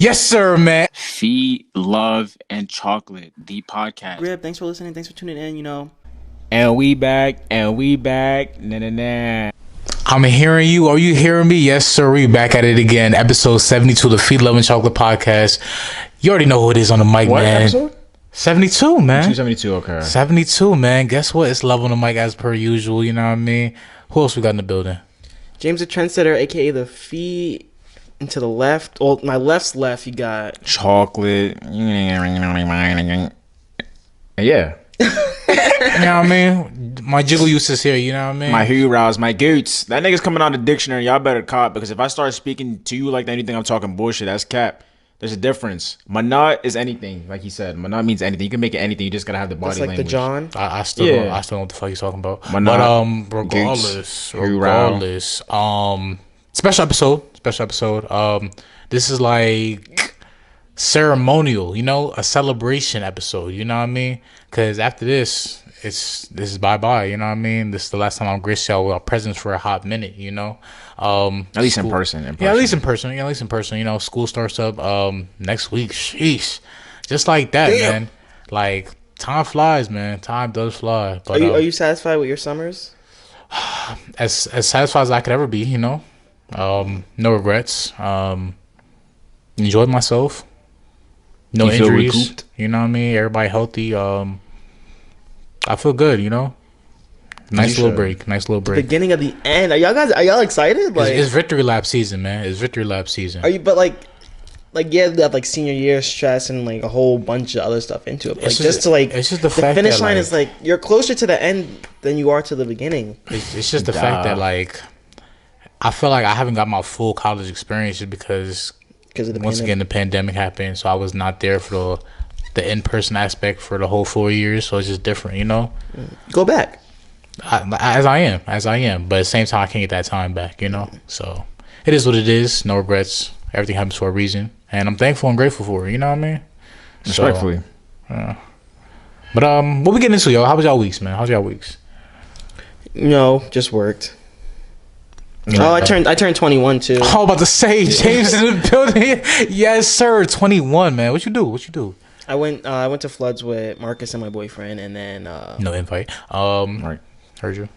Yes, sir, man. Feed, Love, and Chocolate, the podcast. Grib, thanks for listening. Thanks for tuning in. And we back. Nah. I'm hearing you. Are you hearing me? Yes, sir. We back at it again. Episode 72 of the Feed, Love, and Chocolate podcast. You already know who it is on the mic, What man. episode? 72, man. 272, okay. 72, man. Guess what? It's Love on the mic as per usual. You know what I mean? Who else we got in the building? James the Trendsetter, aka the Fee. And to the left, well, my left's left, you got Chocolate. Yeah. You know what I mean? My jiggle use is here. You know what I mean? My heroes, my goots. That nigga's coming out of the dictionary. Y'all better cop, because if I start speaking to you like that, anything I'm talking bullshit, that's cap. There's a difference. Manat is anything, like he said. Manat means anything. You can make it anything. You just gotta have the body that's like language. the John. I still don't know what the fuck he's talking about. Manat, but goots, regardless, special episode. This is like ceremonial, you know, a celebration episode. You know what I mean? Because after this, this is bye bye. You know what I mean? This is the last time I'm grace y'all with our presence for a hot minute. You know, at least in person. Yeah, at least in person. You know, school starts up next week. Sheesh, just like that, man. Like time flies, man. Time does fly. But Are you satisfied with your summers? As satisfied as I could ever be. You know, no regrets. Enjoyed myself. No you injuries. Recouped? You know what I mean? Everybody healthy. I feel good, you know? Nice little break. Beginning of the end. Are y'all excited? Like it's victory lap season, man. It's victory lap season. Are you but like yeah, they have like senior year stress and like a whole bunch of other stuff into it. But, like it's just the finish line is like you're closer to the end than you are to the beginning. It's just the fact that like I feel like I haven't got my full college experience just because of the again the pandemic happened, so I was not there for the in-person aspect for the whole 4 years, so it's just different, you know. Go back as I am, but at the same time I can't get that time back, you know. So it is what it is. No regrets. Everything happens for a reason, and I'm thankful and grateful for it. You know what I mean? Respectfully. But what we getting into, yo? How was y'all weeks, man? How's y'all weeks? No, just worked. Oh, I turned 21 too. Oh, about to say James in the building. Yes, sir. 21, man. What you do? I went to Floods with Marcus and my boyfriend, and then no invite. Right. Heard you.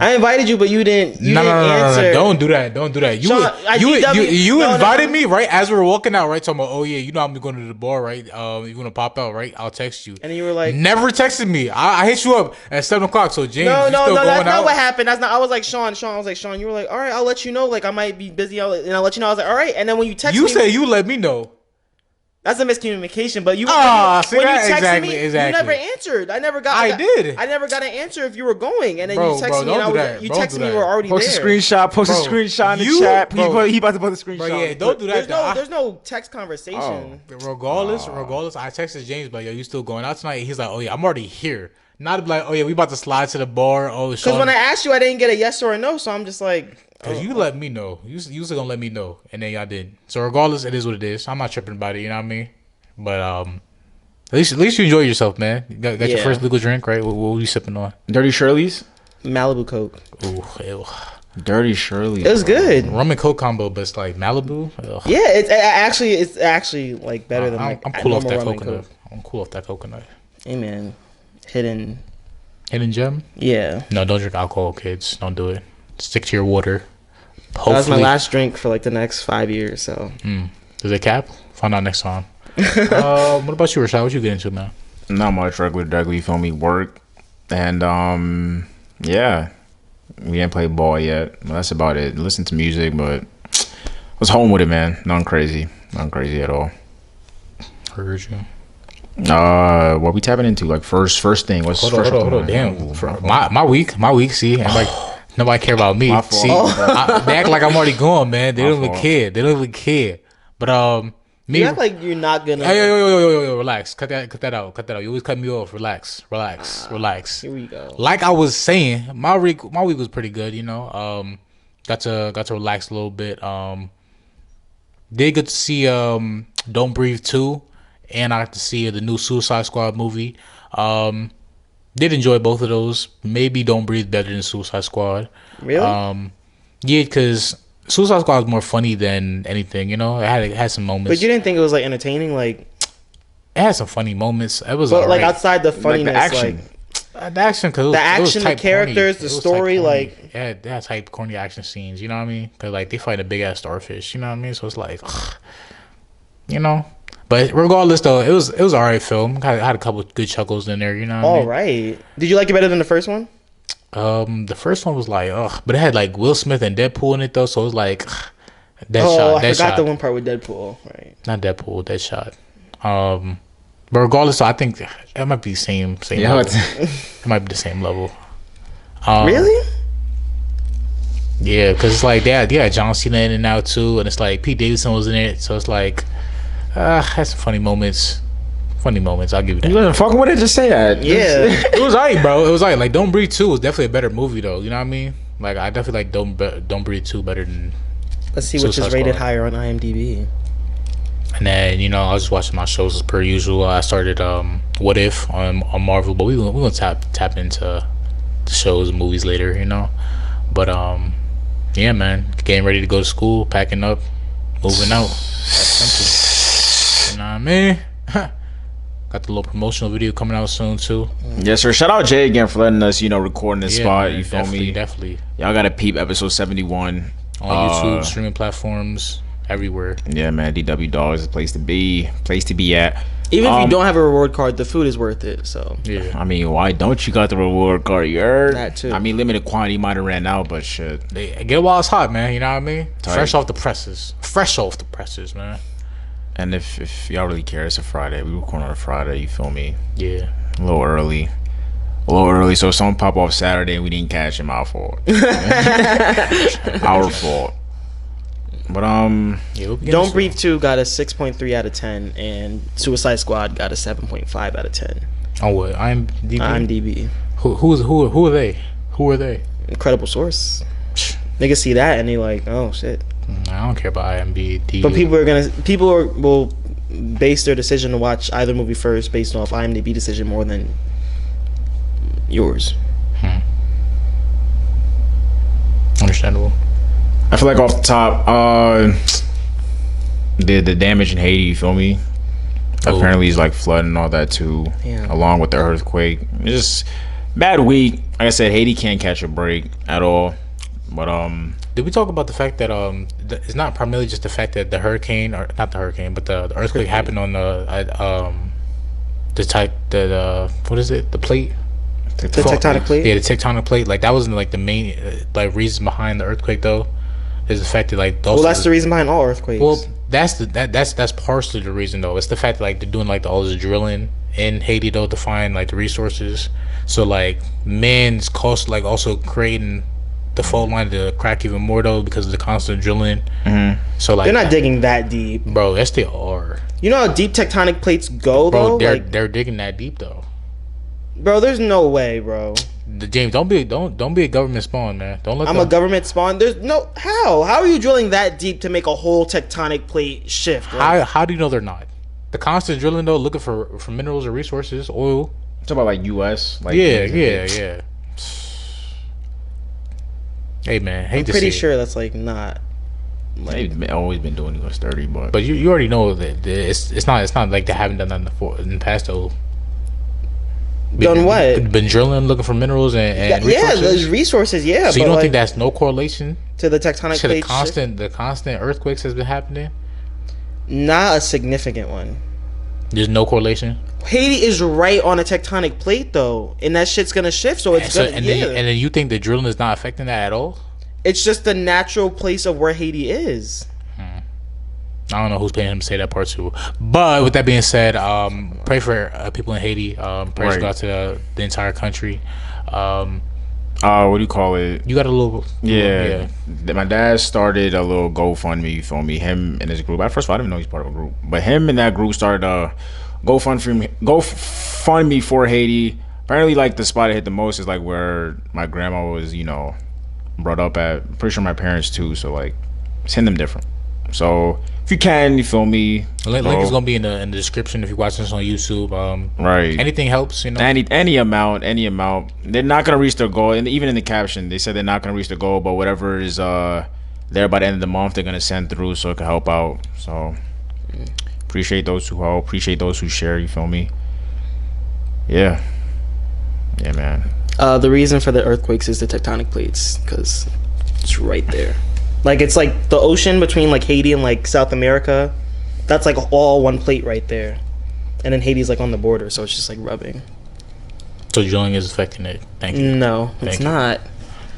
I invited you, but you didn't. No. Answer. Don't do that. You invited me right as we were walking out, right? Talking about, oh yeah, you know I'm going to the bar, right? You're gonna pop out, right? I'll text you. And then you were like, never texted me. I hit you up at 7:00. So James, no, that's not out? what happened. That's not. I was like Sean. I was like Sean. You were like, all right, I'll let you know. Like I might be busy. I'll let you know. I was like, all right. And then when you texted me, you said you let me know. That's a miscommunication, but you. When you texted me, you never answered. I never got an answer if you were going, and then you texted me, and you texted me, we were already there. Post a screenshot in the chat. He about to put the screenshot. Bro, yeah, don't do that. There's no text conversation. Regardless, I texted James, but yo, you still going out tonight? He's like, oh yeah, I'm already here. Not like, oh yeah, we about to slide to the bar. Oh, because when I asked you, I didn't get a yes or a no, so I'm just like. Because you let me know. You was gonna let me know, and then y'all didn't. So regardless, it is what it is. I'm not tripping about it, you know what I mean? But at least you enjoy yourself, man. You got your first legal drink, right? What were you sipping on? Dirty Shirley's? Malibu Coke. Ooh, ew. Dirty Shirley's. It was good. Rum and Coke combo, but it's like Malibu. Ugh. Yeah, it's actually like better than like I'm cool off that coconut. I'm cool off that coconut. Hey man, hidden gem. Yeah. No, don't drink alcohol, kids. Don't do it. Stick to your water. Hopefully. That was my last drink for like the next 5 years. So. Is it cap? Find out next time. What about you, Rashad? What you get into, man? Not much. Regular, you feel me? Work. And yeah, we didn't play ball yet. Well, that's about it. Listen to music, but I was home with it, man. Nothing crazy at all. Heard you. What we tapping into? Like first thing. What's hold on. Damn. My week. See, nobody care about me. See, they act like I'm already going, man. They don't even care. But me, you act like you're not gonna. Hey, yo, relax. Cut that out. You always cut me off. Relax. Here we go. Like I was saying, my week was pretty good. You know, got to relax a little bit. Did get to see Don't Breathe 2, and I got to see the new Suicide Squad movie. Did enjoy both of those. Maybe Don't Breathe better than Suicide Squad. Really? Yeah, because Suicide Squad was more funny than anything. You know, it had some moments. But you didn't think it was like entertaining, like. It had some funny moments. It was, but like outside the funniness, like the action. The action, cause the action, the characters, the story, like yeah, they had type corny action scenes. You know what I mean? Cause like they fight a big ass starfish. You know what I mean? So it's like, you know. But regardless, though, it was alright film. I had a couple of good chuckles in there. You know. All right. Did you like it better than the first one? The first one was like, but it had like Will Smith and Deadpool in it though, so it was like, I forgot the one part with Deadpool. Right. Not Deadpool, Deadshot. But regardless, I think it might be same yeah, level. It might be the same level. Really? Yeah, because it's like they had John Cena in it now too, and it's like Pete Davidson was in it, so it's like had some funny moments. Funny moments, I'll give you that. You wasn't fucking with it? Just say that. Yeah. It was alright, bro. It was alright. Like Don't Breathe 2 was definitely a better movie though. You know what I mean? Like I definitely like Don't Breathe 2 better than. Let's see which is rated higher on IMDb. And then, you know, I was just watching my shows as per usual. I started What If on Marvel, but we're gonna tap into the shows and movies later, you know. But yeah, man, getting ready to go to school, packing up, moving out. That's simple. You know what I mean? Got the little promotional video coming out soon too. Yes, sir. Shout out Jay again for letting us, recording this spot. Man, you feel me? Definitely. Y'all gotta peep episode 71 on YouTube, streaming platforms. Everywhere. Yeah, man. DW Dogs is a place to be at. Even if you don't have a reward card, the food is worth it. So yeah. I mean, why don't you got the reward card? You heard? That too. I mean, limited quantity might have ran out, but shit. They get it while it's hot, man. You know what I mean? Tight. Fresh off the presses, man. And if y'all really care, it's a Friday. We record on a Friday. You feel me? Yeah. A little early. So if someone pop off Saturday and we didn't catch him, our fault. Our fault. But yeah, Don't Breathe 2 got a 6.3 out of 10, and Suicide Squad got a 7.5 out of 10. Oh, what? IMDb. Who are they? Who are they? Incredible source. Niggas see that and they like, oh shit. I don't care about IMDb. But people will base their decision to watch either movie first based off IMDb decision more than yours. Understandable. I feel like off the top, the damage in Haiti, you feel me? Oh. Apparently it's like flood and all that too, along with the earthquake. It's just bad week. Like I said, Haiti can't catch a break at all. But did we talk about the fact that it's not primarily just the fact that the hurricane, or not the hurricane, but the earthquake happened on what is it? The plate. The tectonic plate. Yeah, the tectonic plate. Like that wasn't like the main reason behind the earthquake though. Is the fact that like that's the reason behind all earthquakes. Well, that's partially the reason though. It's the fact that like they're doing like all this drilling in Haiti though to find like the resources. So like man's cost like also creating the fault line to crack even more though because of the constant drilling. Mm-hmm. So like they're not digging that deep, bro. Yes, they are. You know how deep tectonic plates go, bro, though. They're digging that deep though. Bro, there's no way, bro. James, don't be a government spawn, man. Don't let. I'm a government spawn. There's no how. How are you drilling that deep to make a whole tectonic plate shift? Like, how do you know they're not? The constant drilling though, looking for minerals or resources, oil. Talk about like U.S. Like yeah. Hey man, I'm pretty sure that's like not. Like, they've always been doing US 30, but you already know that it's not like they haven't done that in the past though. Done what? Been drilling, looking for minerals and resources. Yeah, those resources. Yeah. So you don't think that's no correlation to the tectonic plate? The constant earthquakes has been happening. Not a significant one. There's no correlation. Haiti is right on a tectonic plate though, and that shit's gonna shift. So it's and then you think the drilling is not affecting that at all? It's just the natural place of where Haiti is. I don't know who's paying him to say that part too. But with that being said, pray for people in Haiti. Prayers go out to the entire country. What do you call it? You got a little... Yeah. My dad started a little GoFundMe, you feel me? Him and his group. At first of all, I didn't even know he's part of a group. But him and that group started a GoFundMe for Haiti. Apparently, like, the spot it hit the most is, like, where my grandma was, brought up at. Pretty sure my parents, too. So, like, send them different. So... if you can, you feel me. The link is gonna be in the description if you're watching this on YouTube. Right. Anything helps, Any amount. They're not gonna reach their goal, and even in the caption, they said they're not gonna reach their goal, but whatever is there by the end of the month. They're gonna send through so it can help out. So appreciate those who help. Appreciate those who share. You feel me? Yeah, man. The reason for the earthquakes is the tectonic plates, because it's right there. Like, it's like the ocean between like Haiti and like South America. That's like all one plate right there, and then Haiti's like on the border, so it's just like rubbing. So drilling is affecting it. Thank you. No, it's not.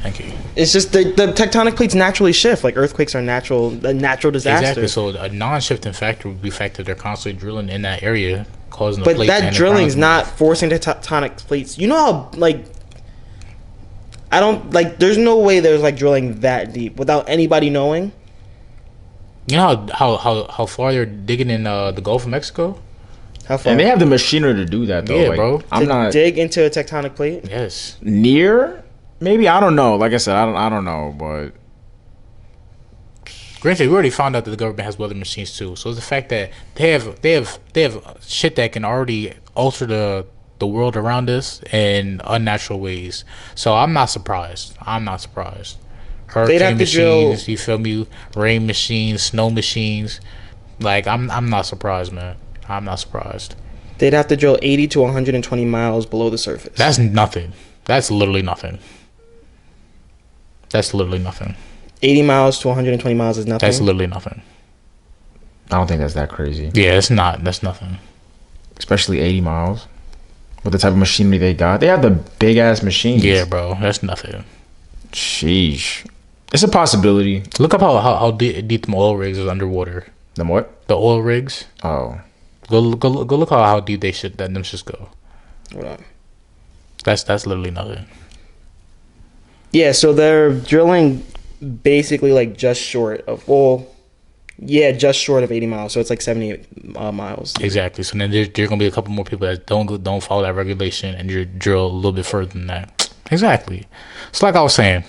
Thank you. It's just the tectonic plates naturally shift. Like, earthquakes are a natural disaster. Exactly. So a non-shifting factor would be the fact that they're constantly drilling in that area, causing the but plate. But that drilling's not move. forcing the tectonic plates. You know how, like, I don't, like, there's no way there's like drilling that deep without anybody knowing. You know how far they're digging in the Gulf of Mexico? How far? And they have the machinery to do that, though. Yeah, like, bro. I'm not dig into a tectonic plate. Yes. Near. Maybe, I don't know. Like I said, I don't know, but granted, we already found out that the government has weather machines too. So it's the fact that they have shit that can already alter the world around us in unnatural ways. So I'm not surprised. Hurricane machines, you feel me? Rain machines, snow machines. Like, I'm not surprised, man. I'm not surprised. They'd have to drill 80 to 120 miles below the surface. That's nothing. That's literally nothing. 80 miles to 120 miles is nothing. That's literally nothing. I don't think that's that crazy. Yeah, it's not. That's nothing. Especially 80 miles. With the type of machinery they got. They have the big-ass machines. Yeah, bro. That's nothing. Sheesh. It's a possibility. Look up how deep the oil rigs is underwater. The what? The oil rigs. Oh. Go look how deep them shits go. Hold on. That's literally nothing. Yeah, so they're drilling basically like just short of just short of 80 miles. So it's like 78 miles. Exactly. So then there's gonna be a couple more people that don't follow that regulation and you drill a little bit further than that. Exactly. So like I was saying,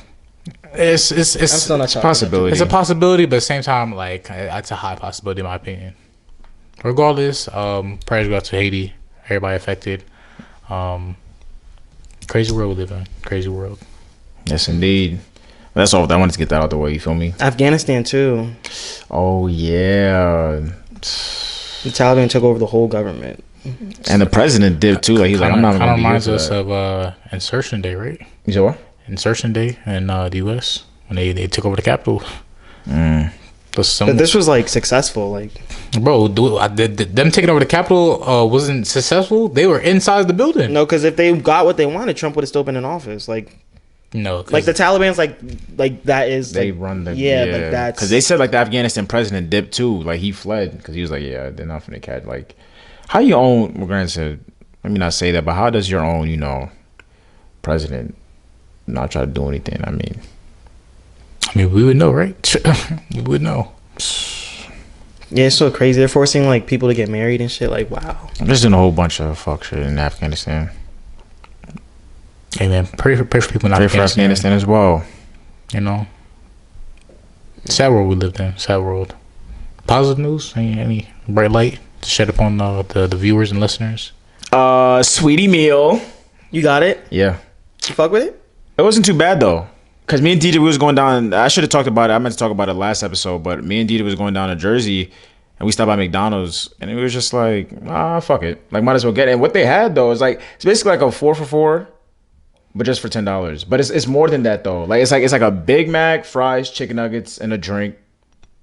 it's a possibility. It's a possibility, but at the same time, like, it's a high possibility in my opinion. Regardless, prayers go out to Haiti, everybody affected. Crazy world we live in. Crazy world. Yes, indeed. That's all. I wanted to get that out the way. You feel me? Afghanistan too. Oh yeah. The Taliban took over the whole government, and the president did too. Like, he's like, I'm not going to be here reminds for us that. of Insertion Day, right? You said what? Insertion Day in the U.S. when they took over the Capitol. But this was like successful, like, bro. Them taking over the Capitol wasn't successful. They were inside the building. No, because if they got what they wanted, Trump would have still been in office. Like, no, like the Taliban's like that is they like, run the like that's because they said like the Afghanistan president dipped too. Like, he fled because he was like, yeah, they're not finna catch. Like, how you own? Well, granted, let me not say that, but how does your own president not try to do anything? I mean, we would know, right? We would know. Yeah, it's so crazy. They're forcing like people to get married and shit. Like, wow. I'm just doing a whole bunch of fuck shit in Afghanistan. Hey man, pray for people in Pray for Afghanistan as well. You know, sad world we lived in. Sad world. Positive news? Any bright light to shed upon the viewers and listeners? Sweetie meal. You got it? Yeah. You fuck with it? It wasn't too bad though. Cause me and DJ, we was going down. I should have talked about it. I meant to talk about it last episode, but me and DJ was going down to Jersey, and we stopped by McDonald's, and it was just like, fuck it, like, might as well get it. And what they had though is like, it's basically like a 4 for $4, but just for $10. But it's more than that though. Like, it's like a Big Mac, fries, chicken nuggets, and a drink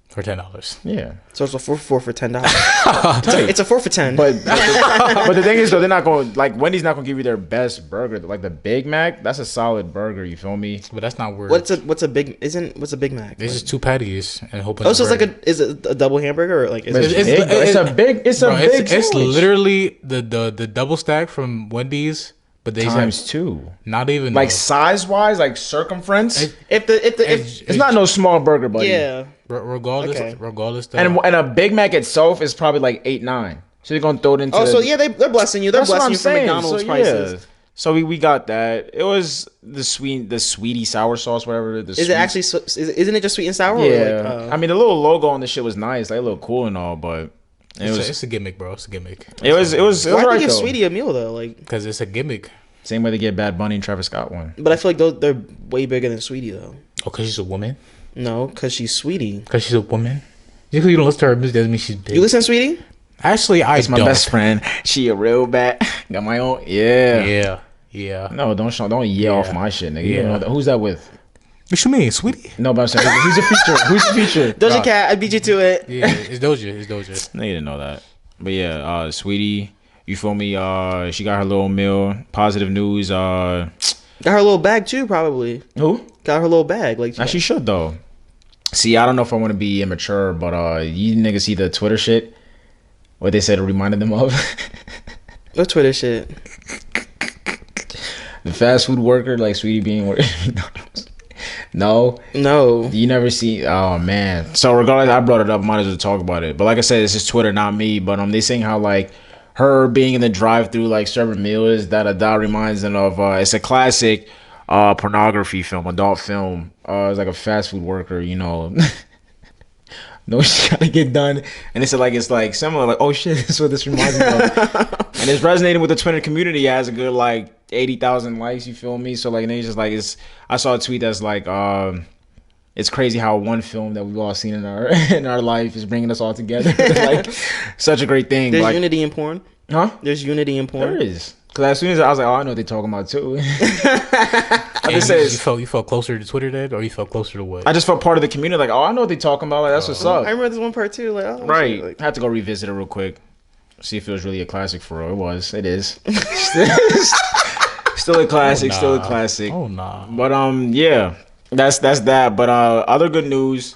for $10. Yeah. So it's a 4 for $4 for $10. It's a 4 for $10. But the thing is though, they're not going, like, Wendy's not gonna give you their best burger. Like the Big Mac, that's a solid burger. You feel me? But that's not worth. What's a Big Mac? It's just 2 patties and a whole bunch. Oh, so it's like is it a double hamburger or like? It's literally the double stack from Wendy's. But they times 2. Not even like size wise, like circumference. It's not no small burger, buddy. Yeah. Regardless. And a Big Mac itself is probably like 8-9. So they're gonna throw it into. Oh, so yeah, they're blessing you. They're blessing you for McDonald's prices. Yeah. So we got that. It was the sweetie sour sauce, whatever. Isn't it just sweet and sour? Yeah. I mean, the little logo on the shit was nice. Like, a little cool and all, but. It's a gimmick, bro. It's a gimmick. It was. Why do they give Sweetie a meal though? Like, because it's a gimmick. Same way they get Bad Bunny and Travis Scott one. But I feel like they're way bigger than Sweetie though. Oh, because she's a woman. No, because she's Sweetie. Because she's a woman. Just because you don't listen to her music doesn't mean she's big. You listen to Sweetie? Actually, That's my best friend. She a real bad. Got my own. Yeah. Yeah. No, don't yell off my shit, nigga. You don't know that. Who's that with? What you mean, Sweetie? No, but I'm saying, who's the feature? Who's the feature? Doja Cat, I beat you to it. Yeah, it's Doja. No, you didn't know that. But yeah, Sweetie, you feel me? She got her little meal. Positive news. Got her little bag too, probably. Who? Got her little bag. Like, She should though. See, I don't know if I want to be immature, but you niggas see the Twitter shit? What they said it reminded them of? What Twitter shit? The fast food worker, like Sweetie being McDonald's. No. You never see. Oh man. So regardless, I brought it up. Might as well talk about it. But like I said, this is Twitter, not me. But they saying how like her being in the drive-through, like serving meals, that reminds them of. It's a classic pornography film, adult film. It's like a fast food worker, you know. No, she's gotta get done, and it's like similar. Like, oh shit, this is what this reminds me of, and it's resonating with the Twitter community. It has a good like 80,000 likes. You feel me? So like, and it's just like I saw a tweet that's like, it's crazy how one film that we've all seen in our life is bringing us all together. Like, such a great thing. There's like, unity in porn. Huh? There's unity in porn. There is. Because as soon as I was like, oh, I know what they're talking about too. I just you felt closer to Twitter then, or you felt closer to what? I just felt part of the community. Like, oh, I know what they're talking about. Like, that's what's up. I remember this one part too. Like, oh, right. shit, like, I had to go revisit it real quick. See if it was really a classic for real. It was. It is. Still a classic. Still a classic. Oh nah. But yeah, that's that. But other good news.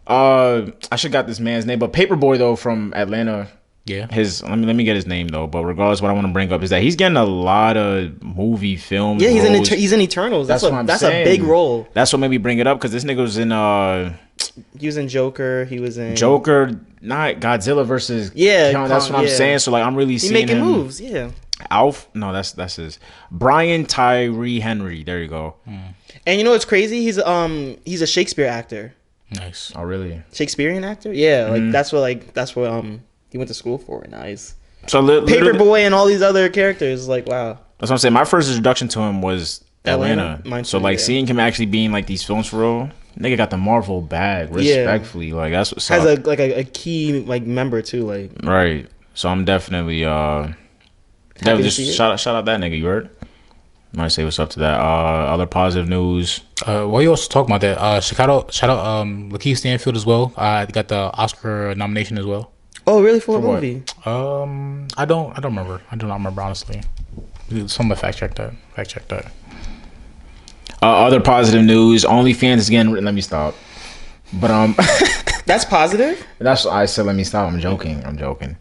I should got this man's name, but Paperboy though from Atlanta. Yeah. Let me get his name though. But regardless, what I want to bring up is that he's getting a lot of movie films. Yeah, roles. he's in Eternals. That's what I'm that's saying. a big role. That's what made me bring it up because this nigga was in He was in Joker. He was in Joker, not Godzilla versus that's what I'm saying. So like I'm really seeing making him moves. Yeah. Alf, no, that's his Brian Tyree Henry. There you go. And you know what's crazy? He's a Shakespeare actor. Nice. Oh really? Shakespearean actor? Yeah, like that's what he went to school for. Nice. So Paperboy and all these other characters, like wow. That's what I'm saying. My first introduction to him was Atlanta. Mine So too, like yeah. seeing him actually being like these films for real, nigga got the Marvel bag respectfully. Like that's what's Has up. a key like member too, like Right. So I'm definitely just shout out that nigga. You heard? Might say what's up to that. Other positive news. While you also talk about that, shout out Lakeith Stanfield as well. Got the Oscar nomination as well. oh really for what what? movie? I don't remember. I do not remember honestly. Someone fact check that. Other positive news. OnlyFans is getting. Let me stop. But That's positive. that's what I said. Let me stop. I'm joking.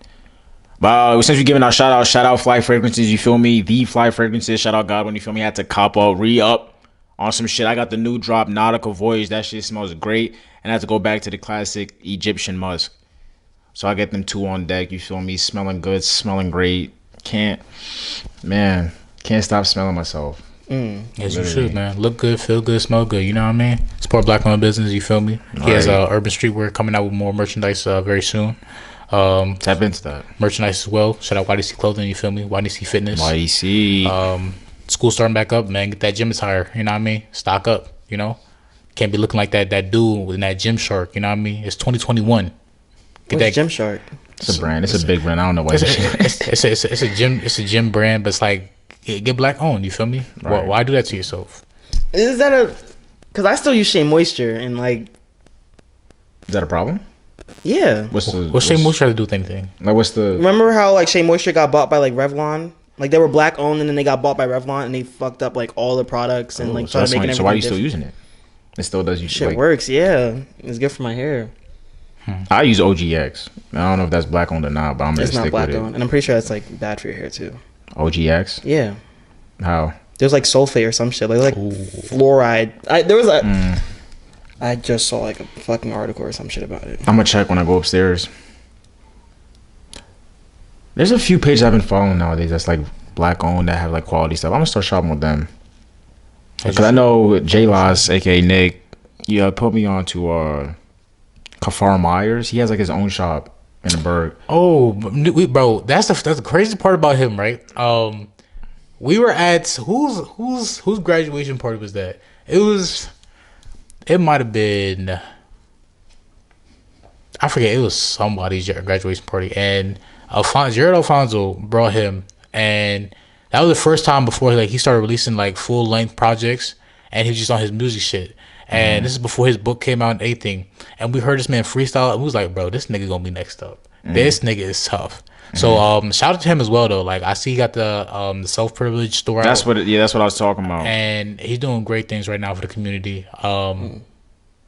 But since we're giving out shout out Fly Fragrances, you feel me? The Fly Fragrances, shout out Godwin, you feel me? I had to cop up, re-up on some shit. I got the new drop, Nautical Voyage. That shit smells great. And I had to go back to the classic Egyptian musk. So I get them two on deck, you feel me? Smelling good, smelling great. Can't stop smelling myself. Yes, you should, man. Look good, feel good, smell good. You know what I mean? Support black-owned business. You feel me? He has Urban Streetwear coming out with more merchandise very soon. Tap into that. Merchandise as well. Shout out YDC Clothing. You feel me? YDC Fitness. YDC. School starting back up, man. Get that gym attire. You know what I mean? Stock up. You know, can't be looking like that dude with that Gym-Shark. You know what I mean? It's 2021. Get What's that Gym-Shark? It's a brand. It's a big brand. I don't know why. It's a gym brand, but it's like get black owned. You feel me? Right. Why do that to yourself? Is that because I still use Shea Moisture and like Is that a problem? yeah. What's Shea Moisture have to do with anything? Like what's the? Remember how like Shea Moisture got bought by like Revlon? Like they were black owned and then they got bought by Revlon and they fucked up like all the products and like started making everything. So why are you still different. using it? It still does. You Shit like, works, yeah. It's good for my hair. I use OGX. I don't know if that's black owned or not, but I'm gonna It's not stick black with owned, and I'm pretty sure that's like bad for your hair too. OGX. Yeah, How? there's like sulfate or some shit, like fluoride. I just saw like a fucking article or some shit about it. I'm gonna check when I go upstairs. There's a few pages I've been following nowadays that's like black owned that have like quality stuff. I'm gonna start shopping with them. Because I know J Loss, aka Nick, put me on to Kafar Myers. He has like his own shop in the Berg. Oh, bro, that's the crazy part about him, right? We were at whose graduation party was that? It was it might have been, I forget, it was somebody's graduation party, and Jared Alfonso brought him, and that was the first time before like he started releasing like full length projects, and he was just on his music shit. And this is before his book came out and anything. And we heard this man freestyle, and we was like, bro, this nigga gonna be next up. This nigga is tough. So shout out to him as well though. Like I see he got the self privilege store. That's what that's what I was talking about. And he's doing great things right now for the community.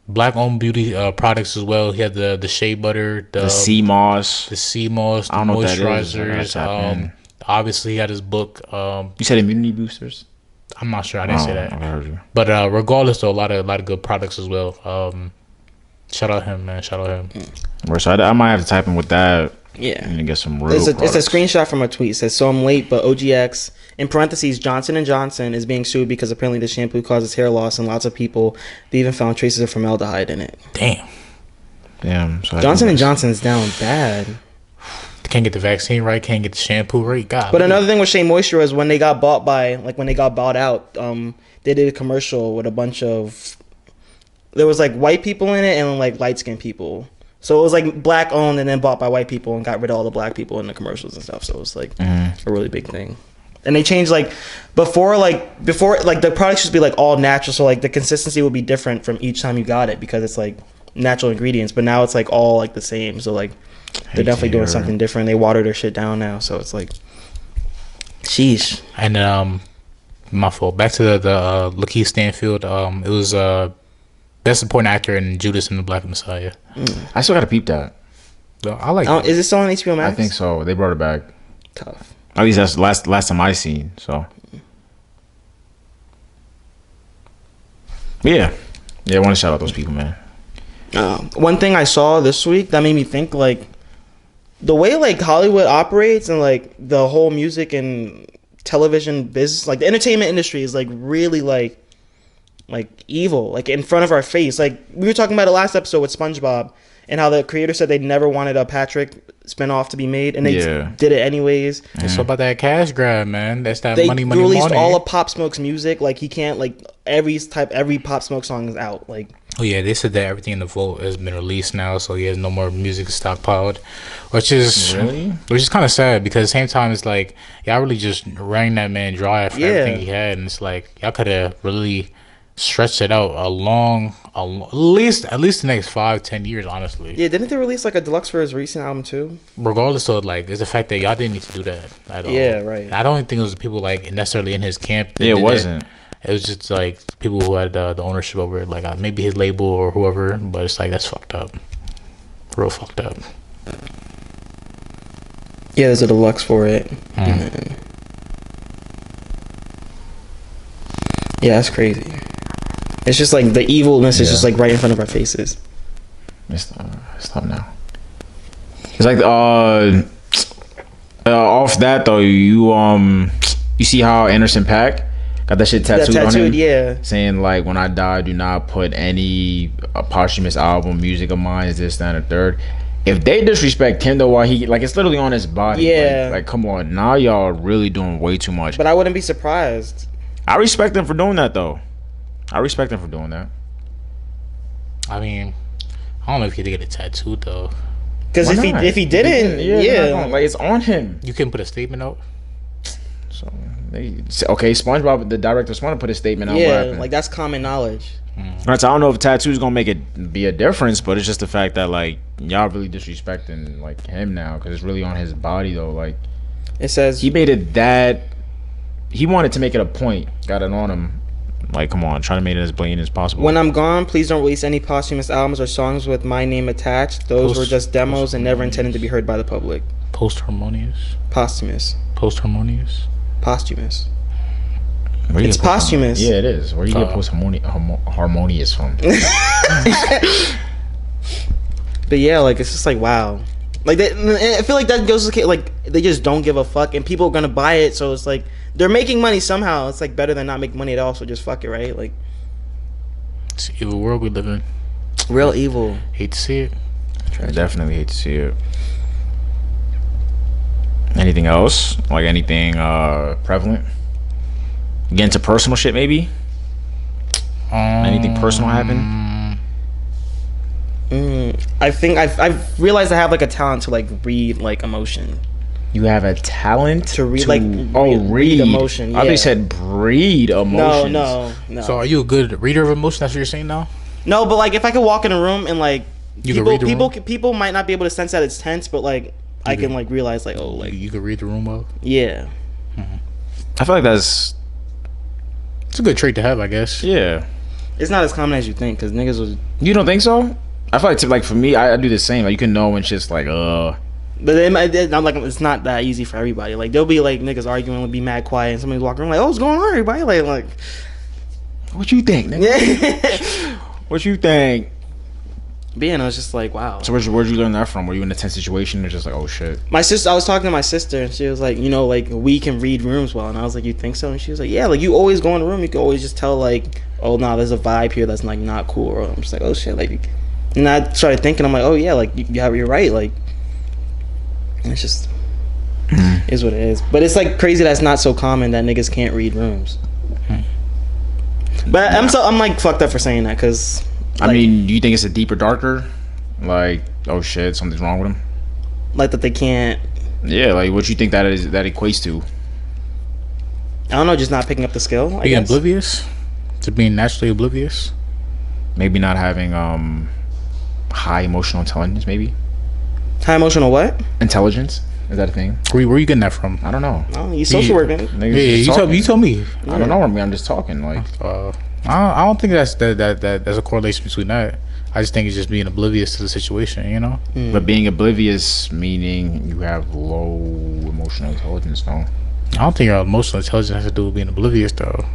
Black owned beauty products as well. He had the shea butter, the sea moss, the moisturizers. Obviously he had his book. You said immunity boosters? I'm not sure. I didn't say that. I heard you. But regardless, though, a lot of good products as well. Shout out him, man. Shout out him. So I might have to type in with that. Yeah. And get some real it's a products. screenshot from a tweet. It says, so I'm late, but OGX, in parentheses, Johnson & Johnson is being sued because apparently the shampoo causes hair loss in lots of people. They even found traces of formaldehyde in it. Damn. So Johnson & Johnson's down bad. Can't get the vaccine right, can't get the shampoo right. God. But another thing with Shea Moisture is when they got bought out, they did a commercial with a bunch of, there was like white people in it and like light skinned people. So it was like black owned and then bought by white people and got rid of all the black people in the commercials and stuff. So it was like a really big thing. And they changed before the products should be like all natural. So like the consistency would be different from each time you got it because it's like natural ingredients. But now it's like all like the same. So like they're definitely doing something different. They water their shit down now. So it's like, sheesh. And my fault. Back to the Lakeith Stanfield. It was best supporting actor in Judas and the Black Messiah. I still gotta peep that. I like it. Is it still on HBO Max? I think so. They brought it back. Tough. At least that's the last time I seen. So yeah, I want to shout out those people, man. One thing I saw this week that made me think, like, the way like Hollywood operates and like the whole music and television business, like the entertainment industry is like really like evil, like in front of our face. Like we were talking about it last episode with SpongeBob and how the creator said they never wanted a Patrick spinoff to be made, and they did it anyways. It's all about that cash grab, man. That's that They money. released all of Pop Smoke's music. Like he can't, like every Pop Smoke song is out. Like, oh yeah, they said that everything in the vault has been released now, so he has no more music stockpiled, which is kind of sad because at the same time it's like y'all really just ran that man dry for everything he had, and it's like y'all could have really stretched it out at least the next 5-10 years, honestly. Yeah, didn't they release like a deluxe for his recent album too? Regardless of like, it's the fact that y'all didn't need to do that at all. Yeah, right. I don't think it was people like necessarily in his camp. Yeah, it wasn't. It was just like people who had the ownership over it, like maybe his label or whoever. But it's like that's fucked up, real fucked up. Yeah, there's a deluxe for it. Yeah, that's crazy. It's just like the evilness is just like right in front of our faces. Stop now. It's like off that though, you see how Anderson .Paak got that shit tattooed on him? Yeah. Saying like, when I die, do not put any posthumous album music of mine, is this, that, and the third. If they disrespect him though, while he, like, it's literally on his body. Yeah. Like come on, now y'all are really doing way too much. But I wouldn't be surprised. I respect them for doing that though. I respect them for doing that. I mean, I don't know if he did get a tattoo though. Because if he didn't, like it's on him. You can put a statement out. So SpongeBob, the director, want to put a statement out. Yeah, like that's common knowledge. Right, so I don't know if tattoos gonna make it be a difference, but it's just the fact that like y'all really disrespecting like him now because it's really on his body though. Like it says he made it that he wanted to make it a point, got it on him. Like, come on, try to make it as blatant as possible. When I'm gone, please don't release any posthumous albums or songs with my name attached. Those were just demos and never intended to be heard by the public. Post-harmonious. Posthumous. Post-harmonious. Posthumous. It's posthumous. Yeah, it is. Where you get post-harmonious from? But yeah, like, it's just like, wow. Like, I feel like that goes to, like, they just don't give a fuck, and people are gonna buy it, so it's like, they're making money somehow. It's like better than not making money at all, so just fuck it, right? Like, it's an evil world we live in. Real evil. Hate to see it. Tragic. Definitely hate to see it. Anything else? Like anything prevalent? Get into personal shit maybe? Anything personal happen? I think I've realized I have like a talent to like read like emotion. You have a talent To read, like, read emotion, I thought yeah. you said breed emotions. No. So are you a good reader of emotion? That's what you're saying now? No, but like if I could walk in a room and like You can read the room? people might not be able to sense that it's tense, but like I can like realize like, oh, like, You can read the room well. yeah. I feel like that's It's a good trait to have, I guess. yeah. It's not as common as you think because niggas was. You don't think so? I feel like for me, I do the same. Like you can know when shit's like But I'm like, it's not that easy for everybody. Like there'll be like niggas arguing, will be mad quiet, and somebody's walking around like, oh, what's going on, everybody? Like what you think, nigga? yeah. What you think? But yeah, no, it's just like, wow. So where'd you learn that from? Were you in a tense situation or just like, oh shit? My sister, I was talking to my sister, and she was like, you know, like we can read rooms well, and I was like, you think so? And she was like, yeah, like you always go in a room, you can always just tell like, oh, nah, there's a vibe here that's like not cool. Or I'm just like, oh shit, like, and I started thinking, I'm like, oh yeah, like you're right, like it's just is what it is. But it's like crazy that's not so common that niggas can't read rooms. But I'm like fucked up for saying that because. I mean, do you think it's a deeper, darker? Like, oh shit, something's wrong with him? Like that they can't. Yeah, like what you think that equates to? I don't know, just not picking up the skill. I Being guess. oblivious? To being naturally oblivious? Maybe not having high emotional intelligence. Maybe High emotional what? intelligence, is that a thing? Where you getting that from? I don't know. Oh, you social working. Niggas Yeah, just talking. you tell me. I don't know. I mean, I'm just talking. Like, I don't think that's there's a correlation between that. I just think it's just being oblivious to the situation, you know? but being oblivious meaning you have low emotional intelligence. No. I don't think your emotional intelligence has to do with being oblivious, though.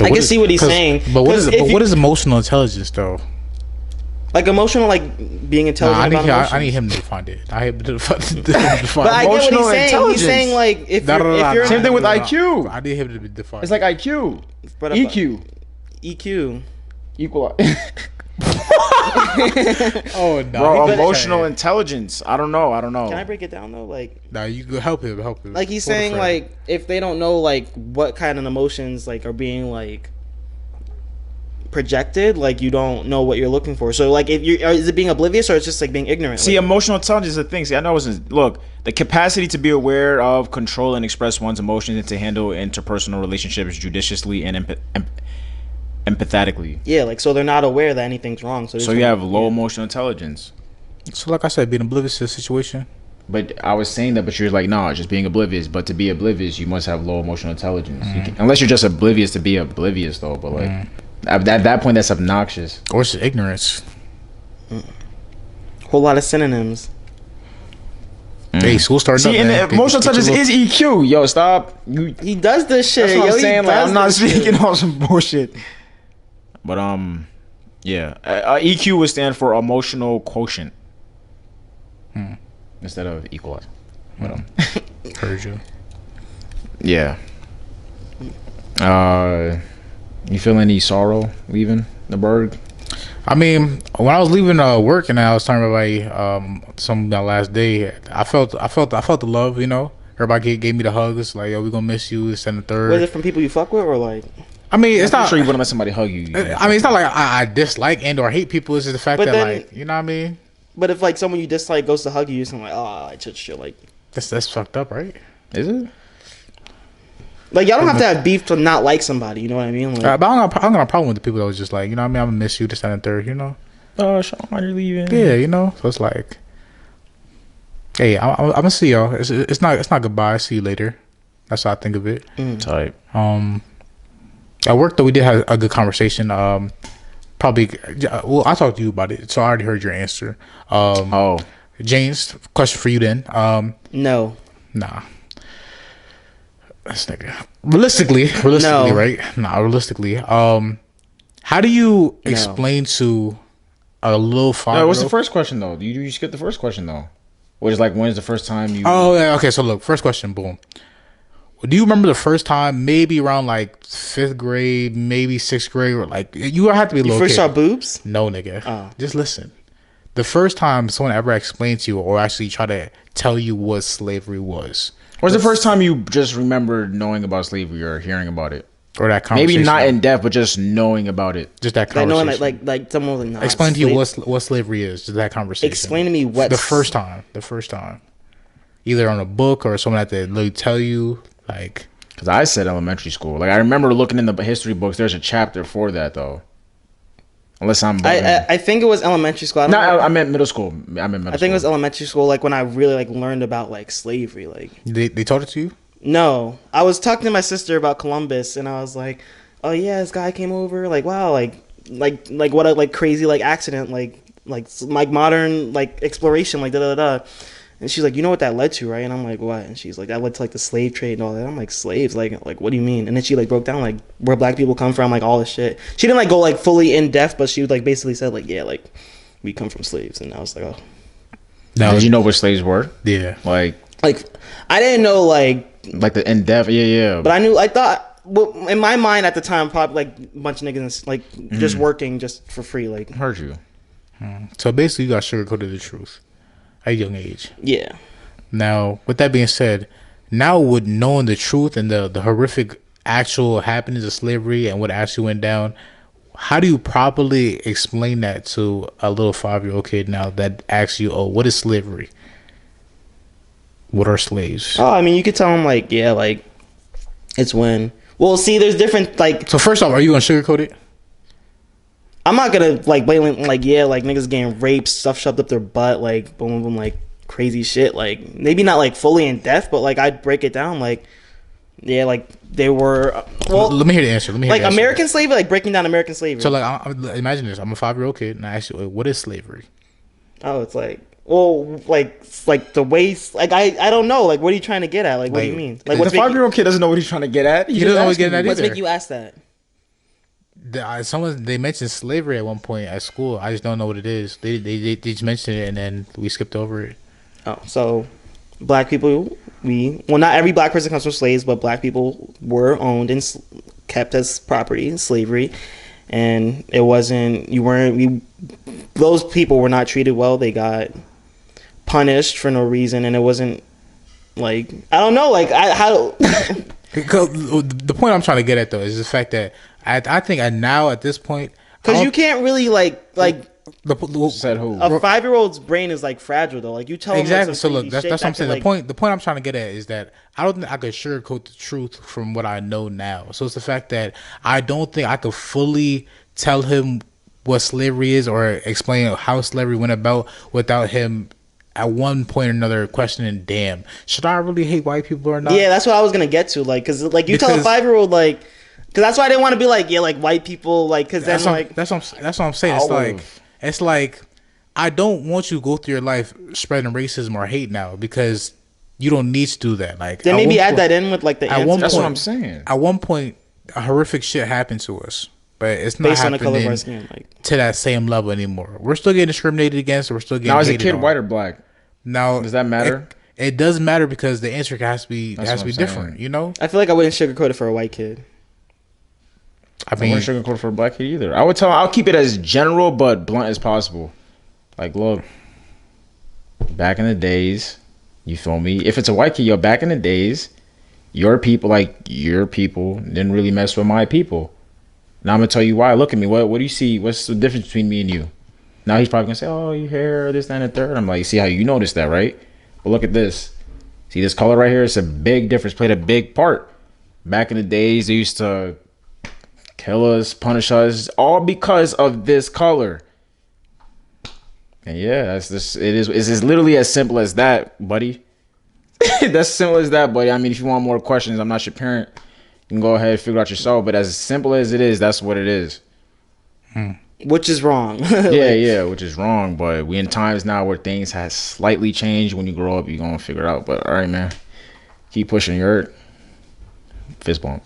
I can see what he's saying. But what 'Cause what is emotional intelligence, though? Like emotional, like being intelligent about emotions. I need him to define it. I need him to define But I get what he's Emotional saying. He's intelligence. saying like if you're Same thing with IQ. I need him to define. It's like IQ, But EQ, EQ. equal. oh no, Bro, But- emotional intelligence. I don't know. Can I break it down though? Like Nah, you could help him. like he's Hold a saying friend. like if they don't know like what kind of emotions like are being like projected, like you don't know what you're looking for. So like if you is it being oblivious or it's just like being ignorant? See, Like, emotional intelligence is a thing. See, I know look, the capacity to be aware of, control, and express one's emotions and to handle interpersonal relationships judiciously and empathetically. yeah, like so they're not aware that anything's wrong. So, So you have low emotional intelligence. So like I said, being oblivious to the situation. But I was saying that, but you're like, no, it's just being oblivious. But to be oblivious, you must have low emotional intelligence. Unless you're just oblivious to be oblivious, though. But like, at that point, that's obnoxious. Or it's just ignorance. whole lot of synonyms. Hey, school starting up, See, and man. emotional Get your intelligence is EQ. Yo, stop. He does this shit. That's what Yo, I'm he saying. Like, does I'm not this shit. speaking on some bullshit. But yeah. EQ would stand for emotional quotient instead of equalize. But Heard you. yeah. You feel any sorrow leaving the Berg? I mean, when I was leaving work and I was talking about like some that last day, I felt the love, you know. Everybody gave me the hugs, like, yo, we gonna miss you, this and the third. Was it from people you fuck with or like? I mean, it's I'm not. sure you wouldn't let somebody hug you. I mean, it's not like I dislike and or hate people. It's just the fact But that, then- like, you know what I mean. But if like someone you dislike goes to hug you, you're like, oh, I just shit like. That's fucked up, right? Is it? Like y'all don't have to have beef to not like somebody. You know what I mean? Like, But I don't got a problem with the people that was just like, you know what I mean. I'm gonna miss you, this and the third, you know. Oh, Sean, why you leaving? Yeah, you know. So it's like, hey, I'm gonna see y'all. It's not goodbye. See you later. That's how I think of it. Type. At work though, we did have a good conversation. Probably, well, I talked to you about it, so I already heard your answer. James, question for you then. no. Nah. This nigga. Realistically, No. right? Nah, realistically. How do you explain to a little 5-year-old? What's the first question though? You skip the first question though. What is like? When's the first time you? Oh, yeah, okay. So look, first question, boom. Do you remember the first time, maybe around like 5th grade, maybe 6th grade, or like you have to be a You little first kid. saw boobs? No, nigga. Oh. Just listen. The first time someone ever explained to you or actually try to tell you what slavery was. What's the first time you just remembered knowing about slavery or hearing about it? or that Maybe conversation? not in depth, but just knowing about it. Just that Like conversation. knowing that like someone was like, nah, Explain to you what slavery is. Just that conversation. Explain to me what the first time, either on a book or someone had to literally tell you. Like, Because I said elementary school. Like I remember looking in the history books. There's a chapter for that though. Unless I'm bugging. I think it was elementary school. I meant middle school. I think it was elementary school. Like when I really like learned about like slavery. Like they taught it to you. no, I was talking to my sister about Columbus, and I was like, oh yeah, this guy came over. Like wow, like what a like crazy like accident. Like modern like exploration. Like da da da. And she's like, you know what that led to, right? And I'm like, what? And she's like, that led to like the slave trade and all that. I'm like, slaves? Like what do you mean? And then she like broke down like where black people come from, like all this shit. She didn't like go like fully in depth, but she like basically said like, yeah, like we come from slaves. And I was like, oh. Now, did you know what slaves were? Yeah. Like I didn't know like the in depth. Yeah. but I thought well, in my mind at the time, probably like a bunch of niggas like just working just for free. Like Heard you. So basically, you got sugarcoated the truth at a young age. yeah. Now, with that being said, now with knowing the truth and the horrific actual happenings of slavery and what actually went down, how do you properly explain that to a little 5-year-old kid now that asks you, oh, what is slavery? What are slaves? Oh, I mean, you could tell them like, yeah, like it's when. Well, see, there's different like. So first off, are you gonna sugarcoat it? I'm not gonna like blame like yeah, like niggas getting raped, stuff shoved up their butt, like boom, boom, boom, like crazy shit. Like maybe not like fully in depth, but like I'd break it down. Like yeah, like they were. Well, Let me hear the answer. Let me hear like the answer. American slavery, like breaking down American slavery. So like, imagine this: I'm a 5-year-old kid, and I ask you, what is slavery? Oh, it's like. Well, like the ways, like I don't know, like what are you trying to get at? Like what do you mean? Like The 5-year-old kid doesn't know what he's trying to get at. He doesn't know what he's getting at What's either. make you ask that? They mentioned slavery at one point at school. I just don't know what it is. They just mentioned it and then we skipped over it. Oh, so black people, not every black person comes from slaves, but black people were owned and kept as property in slavery, and it wasn't those people were not treated well. They got punished for no reason, and it wasn't like I don't know, like how. The point I'm trying to get at though is the fact that I think now at this point, Because you can't really like Said who? a 5-year-old's brain is like fragile though. Like you tell exactly. them So like, look, that's what I'm saying. The point I'm trying to get at is that I don't think I could sugarcoat the truth from what I know now. So it's the fact that I don't think I could fully tell him what slavery is or explain how slavery went about without him at one point or another questioning, damn, should I really hate white people or not? Yeah, that's what I was gonna get to. Like, cause like you tell a 5-year-old like, cause that's why I didn't want to be like, yeah, like white people, like, cause then that's what I'm saying. It's like I don't want you to go through your life spreading racism or hate now because you don't need to do that. Like, then maybe add that in with like the answer. That's what I'm saying. At one point, a horrific shit happened to us, but it's not based on the color of our happening skin, like. to that same level anymore. We're still getting discriminated against. We're still getting Now, is a hated kid on. white or black? Now, Does that matter? It does matter because the answer has to be That's what I'm different. saying. You know, I feel like I wouldn't sugarcoat it for a white kid. I I mean, wouldn't sugarcoat for a black kid either. I would tell him I'll keep it as general but blunt as possible. Like, look, back in the days, you feel me? If it's a white kid, back in the days, your people didn't really mess with my people. Now I'm gonna tell you why. Look at me. What do you see? What's the difference between me and you? Now he's probably gonna say, "Oh, your hair, this, that, and the third." I'm like, "See how you noticed that, right?" But look at this. See this color right here? It's a big difference. Played a big part. Back in the days, they used to kill us, punish us, all because of this color. And yeah, that's this. It's literally as simple as that, buddy. That's simple as that, buddy. I mean, if you want more questions, I'm not your parent. You can go ahead and figure out yourself. But as simple as it is, that's what it is. Which is wrong. Yeah, which is wrong. But we in times now where things has slightly changed. When you grow up, you're gonna figure it out. But all right, man, keep pushing your fist bump.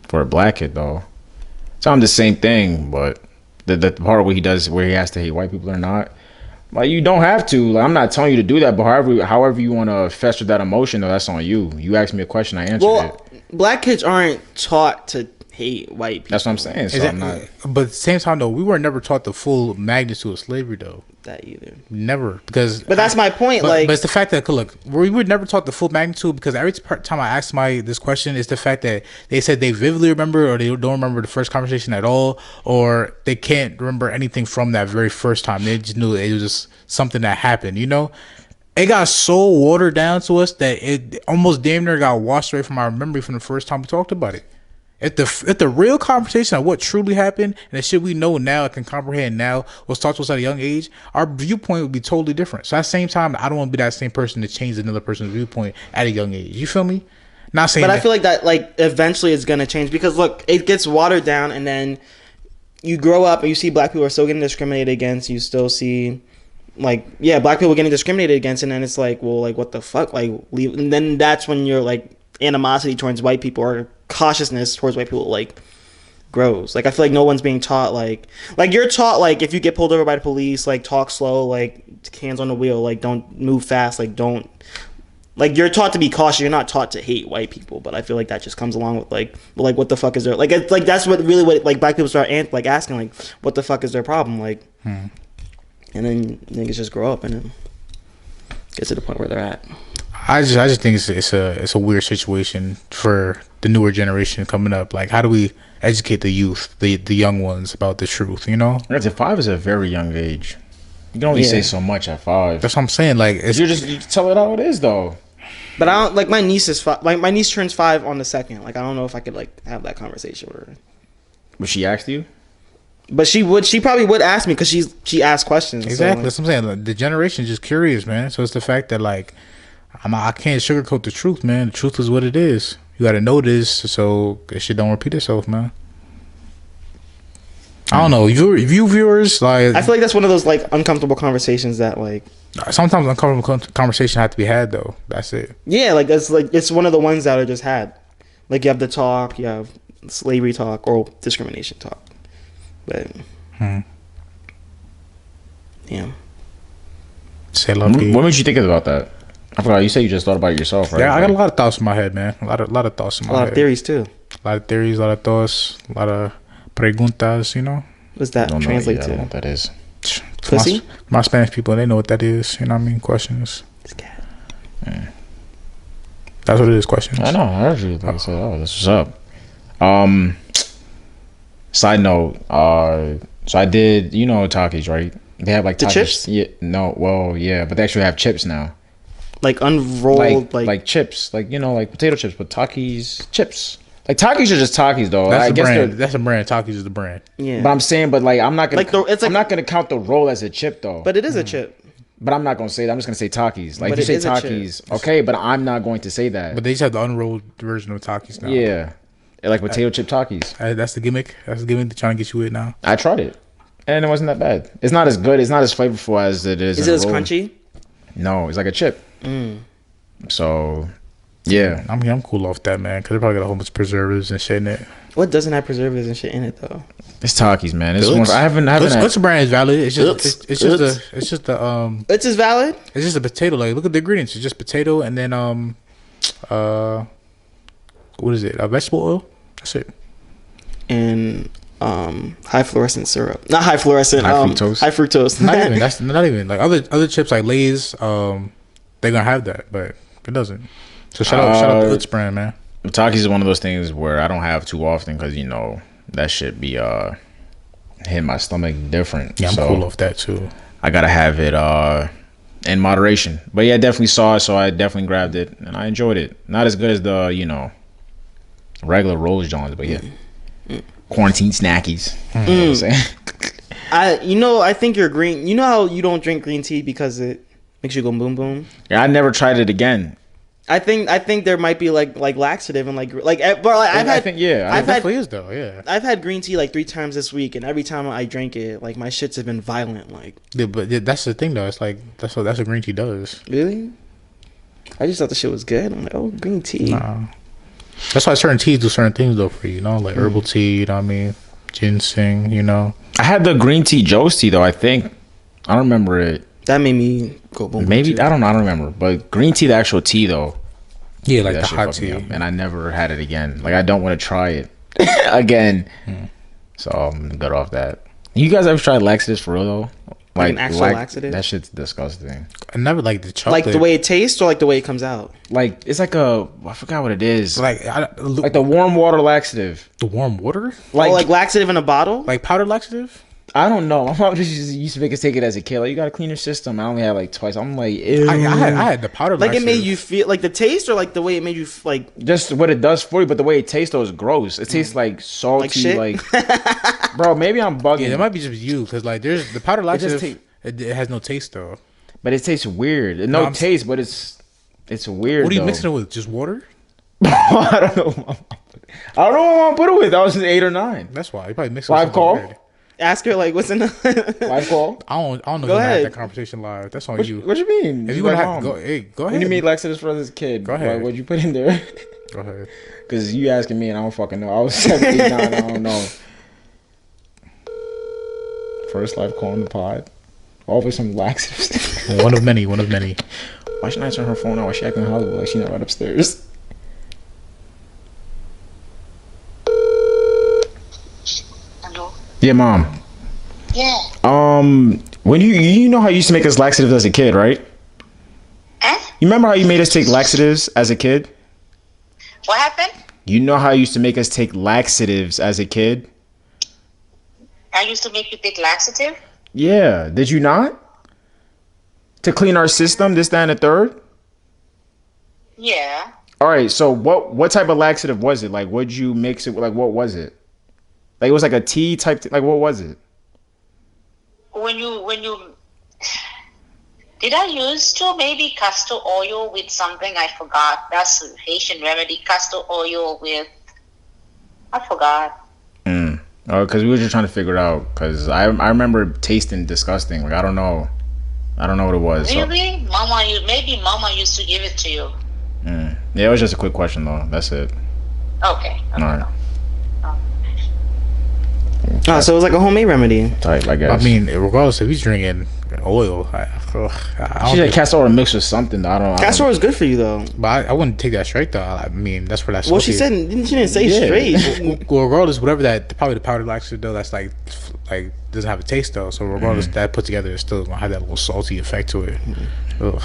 For a black kid, though, tell him the same thing. But the part where he has to hate white people or not, like you don't have to. Like, I'm not telling you to do that. But however you want to fester that emotion, though, that's on you. You asked me a question, I answered it. Black kids aren't taught to hate white people. That's what I'm saying. So I'm not. But at the same time, though, we were never taught the full magnitude of slavery, though. that either. Never, because. But that's my point. But it's the fact that look, we would never talk the full magnitude, because every time I ask this question, is the fact that they said they vividly remember, or they don't remember the first conversation at all, or they can't remember anything from that very first time. They just knew it was just something that happened. You know, it got so watered down to us that it almost damn near got washed away from our memory from the first time we talked about it. If the real conversation of what truly happened and the shit we know now, can comprehend now, was taught to us at a young age, our viewpoint would be totally different. So at the same time, I don't want to be that same person to change another person's viewpoint at a young age. You feel me? Not saying, but I feel like that, like, eventually it's gonna change, because look, it gets watered down, and then you grow up and you see black people are still getting discriminated against. You still see, like, yeah, black people getting discriminated against, and then it's like, well, like, what the fuck, like, leave. And then that's when your like animosity towards white people, or cautiousness towards white people, like, grows. Like, I feel like no one's being taught, like you're taught, like, if you get pulled over by the police, like, talk slow, like, hands on the wheel, like, don't move fast, like, don't, like, you're taught to be cautious. You're not taught to hate white people. But I feel like that just comes along with like what the fuck is there, like, it's like that's what like black people start like asking, like, what the fuck is their problem, like, and then niggas just grow up and then get to the point where they're at. I just think it's a weird situation for the newer generation coming up. Like, how do we educate the youth, the young ones, about the truth? You know, 5 is a very young age. You can only say so much at 5. That's what I'm saying. Like, you tell it how it is, though. But I don't, like, my niece is 5. Like, my niece turns 5 on the 2nd. Like, I don't know if I could, like, have that conversation with her. But she asked you? But she probably would ask me, because she asks questions. Exactly. So, like, that's what I'm saying. Like, the generation is just curious, man. So it's the fact that, like, I can't sugarcoat the truth, man. The truth is what it is. You got to know this so this shit don't repeat itself, man. I don't know. You viewers, like, I feel like that's one of those, like, uncomfortable conversations that, like, sometimes uncomfortable conversation have to be had, though. That's it. yeah, like, that's, like, it's one of the ones that are just had. Like, you have the talk, you have slavery talk, or discrimination talk. But yeah. Say lucky. What made you think about that? I forgot. You said you just thought about it yourself, right? Yeah, I got a lot of thoughts in my head, man. A lot of thoughts in my head. A lot of theories too. A lot of theories, a lot of thoughts, a lot of preguntas, you know? What's that translate to? I don't know what that is. Pussy? My Spanish people, they know what that is. You know what I mean? Questions. It's cat. That's what it is, questions. I know. I heard you. Like I said, oh, this was up. Side note, so I did, you know, Takis, right? They have, like, the Takis. chips? Yeah, no, well, yeah, but they actually have chips now. Like unrolled, like chips, like, you know, like potato chips, but Takis chips. Like, Takis are just Takis, though. That's I the guess brand. That's a brand. Takis is the brand. Yeah. But I'm saying, but, like, I'm not gonna, like I'm not gonna count the roll as a chip, though. But it is a chip. But I'm not gonna say that. I'm just gonna say Takis. Like, But if you it say is a chip. Takis, okay, but I'm not going to say that. But they just have the unrolled version of Takis now. Yeah, like potato chip Takis. That's the gimmick. That's the gimmick they're trying to get you with now. I tried it, and it wasn't that bad. It's not as good. It's not as flavorful as it is. Is it as crunchy? No, it's like a chip. So, yeah, I'm cool off that, man, because they probably got a whole bunch of preservatives and shit in it. What doesn't have preservatives and shit in it though? it's Takis, man. It's Looks- one, I haven't. What's the brand is valid. It's just Looks- it's just the It's as valid. it's just a potato. Like, look at the ingredients. It's just potato and then what is it? A vegetable oil. That's it. And high fluorescent syrup. Not high fluorescent. High fructose. High fructose. Not even. That's not even like other chips like Lay's. They're gonna have that, but it doesn't. So shout out to Utz brand, man. Takis is one of those things where I don't have too often because, you know, that shit be hitting my stomach different. Yeah, I'm so cool off that too. I gotta have it in moderation. But yeah, I definitely saw it, so I definitely grabbed it and I enjoyed it. Not as good as the, you know, regular Rolls Jones, but yeah. Quarantine snackies. You know what I'm saying? I think you're green. You know how you don't drink green tea because it makes you go boom boom. Yeah, I never tried it again. I think there might be like laxative and but like I've had It definitely is though. Yeah. I've had green tea like 3 times this week, and every time I drank it, like my shits have been violent. Like, Yeah, but that's the thing though. It's like that's what green tea does. really? I just thought the shit was good. I'm like, oh, green tea. Nah. That's why certain teas do certain things though for you, you know, like herbal tea. You know what I mean? Ginseng. You know. I had the green tea Joe's tea though, I think. I don't remember it. That made me go boom. Maybe, too. I don't know, I don't remember. But green tea, the actual tea though. Yeah, like that the shit hot fucked me tea. up, and I never had it again. Like, I don't want to try it again. So I'm good off that. You guys ever tried laxatives for real though? Like an actual laxative? That shit's disgusting. I never liked the chocolate. Like the way it tastes or like the way it comes out? Like it's like I forgot what it is. like Like the warm water laxative. the warm water, Like laxative in a bottle? like powdered laxative. I don't know. My mom just used to make us take it as a kid. Like you gotta clean your system. I only had like twice. I'm like, ew. I had the powdered Like it laxative. made you feel like the taste or like the way it made you like Just what it does for you, but the way it tastes though is gross. It tastes like salty, shit? like bro. Maybe I'm bugging. Yeah, that might be just you because like there's the powdered just laxative. It has no taste though. but it tastes weird. No taste, but it's weird. What are you though. mixing it with? Just water? I don't know. I don't know what I'm put it with. I was just 8 or 9. That's why you probably mix it with Live something call. weird. ask her like what's in the Live call. I don't know. Go If I had ahead. that conversation live. That's on What you. you mean? If You you want my to have mom. go, hey, go ahead. When you made laxatives for as a kid, Go ahead. what'd you put in there? Go ahead. Because you asking me and I don't fucking know. I was 7, 8, 9. I don't know. First live call on the pod. Always some laxatives. One of many. One of many. Why should I turn her phone out? Why she acting Hollywood like she not right upstairs? Hello? Yeah, mom. Yeah. When you know how you used to make us laxatives as a kid, right? Huh? You remember how you made us take laxatives as a kid? What happened? You know how you used to make us take laxatives as a kid? I used to make you take laxative? Yeah. Did you not? To clean our system, this, that, and the third? Yeah. All right. So what type of laxative was it? Like, what'd you mix it with? Like, what was it? Like, it was like a tea type. Like, what was it? When you did I used to maybe castor oil with something I forgot. That's a Haitian remedy. Castor oil with I forgot. Oh, because we were just trying to figure it out. Because I remember tasting disgusting. Like, I don't know what it was. So. Really? Maybe Mama used to give it to you. Yeah, it was just a quick question though. That's it. Okay. All right. Oh, so it was like a homemade remedy. Type, I guess. I mean, regardless if he's drinking oil, I don't she said think- castor oil mixed with something. Though. I don't. Castor oil is good for you though. but I wouldn't take that straight though. I mean, that's where that's. Well, she didn't say Yeah. straight. Well, regardless, whatever that probably the powdered laxative though, that's like doesn't have a taste though. So regardless, that put together is still gonna have that little salty effect to it. Ugh.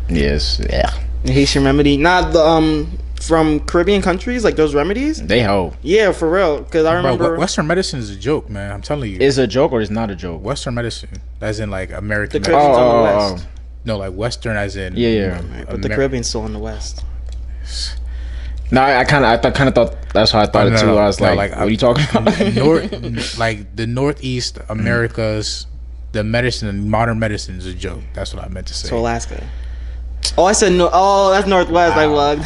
Yes. Yeah. Haitian remedy, not the from Caribbean countries, like those remedies. They help. Yeah, for real. Because I Bro, remember Western medicine is a joke, man. I'm telling you. Is it a joke or is not a joke? Western medicine, as in like the American. Caribbean's medicine. on the west, No, like Western, as in Yeah. but the Caribbean's still on the west. No, I kind of thought that's how I thought it too. I was like, what are you talking about? Like the Northeast Americas, the medicine and modern medicine is a joke. That's what I meant to say. So Alaska. Oh, I said no. Oh, that's Northwest. I bugged.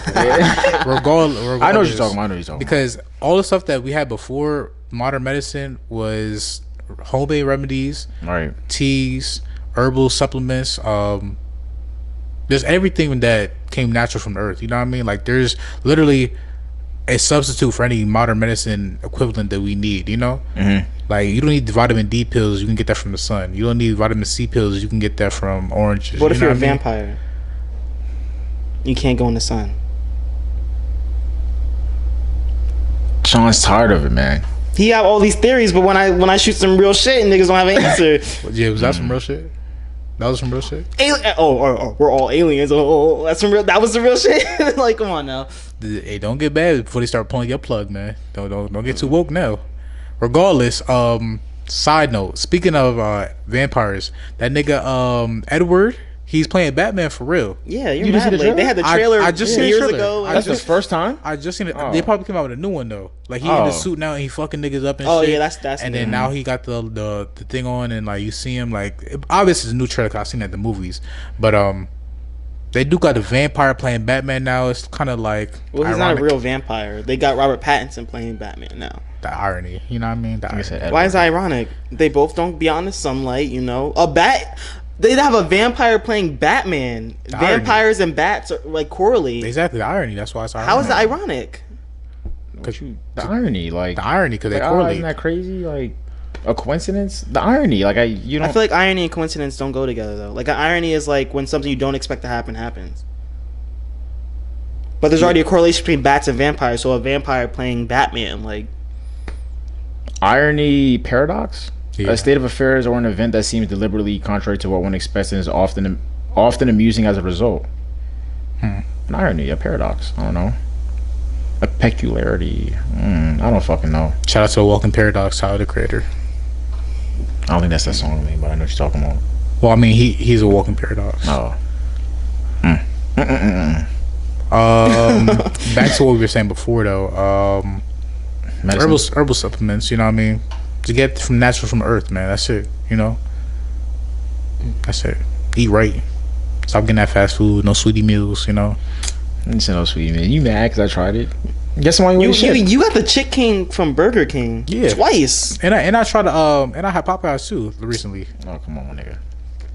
Regardless, I know what you're talking about. Because all the stuff that we had before modern medicine was homemade remedies, Right. teas, herbal supplements. There's everything that came natural from the earth. You know what I mean? Like there's literally a substitute for any modern medicine equivalent that we need. You know, like you don't need vitamin D pills. You can get that from the sun. You don't need vitamin C pills. You can get that from oranges. What if you're a know what I mean? vampire? You can't go in the sun. Sean's tired of it, man. He have all these theories, but when I shoot some real shit, niggas don't have an answer. Yeah, was that some real shit? That was some real shit. We're all aliens. Oh, that's some real. That was the real shit. Like, come on now. Hey, don't get bad before they start pulling your plug, man. Don't get too woke now. Regardless, side note. Speaking of vampires, that nigga Edward, he's playing Batman for real. Yeah, you're You didn't see mad the late. They had the trailer I just seen the years trailer. ago. I That's just- the first time. I just seen it. Oh. They probably came out with a new one though. Like he in Oh. the suit now and he fucking niggas up and Oh, shit. yeah, that's and new. then now he got the thing on and like you see him like obviously it's a new trailer 'cause I've seen that in the movies, but they do got the vampire playing Batman now. It's kind of like Well, he's ironic. not a real vampire. They got Robert Pattinson playing Batman now. The irony, you know what I mean? The irony. said Why is that ironic? They both don't be on the sunlight, you know. They'd have a vampire playing Batman. The irony. Vampires and bats are like correlate. Exactly the irony. That's why it's ironic. How is that ironic? The irony, like The irony because they like, correlate. isn't that crazy? Like a coincidence? The irony, like you don't. I feel like irony and coincidence don't go together though. Like an irony is like when something you don't expect to happen happens. But there's already a correlation between bats and vampires, so a vampire playing Batman, like irony paradox. Yeah. A state of affairs or an event that seems deliberately contrary to what one expects and is often amusing as a result. An irony, a paradox. I don't know. A peculiarity. I don't fucking know. Shout out to Walking Paradox, Tyler the Creator. I don't think that's that song to me, but I know what you're talking about. Well, I mean, he's a walking paradox. Oh. Back to what we were saying before, though. Herbal supplements. You know what I mean? To get from natural from Earth, man. That's it. You know. That's it. Eat right. Stop getting that fast food. No sweetie meals. You know. I didn't say no sweetie, man. You mad because I tried it? Guess why you got the Chick King from Burger King. Yeah. Twice. And I tried to and I had Popeyes too recently. Oh, come on, nigga.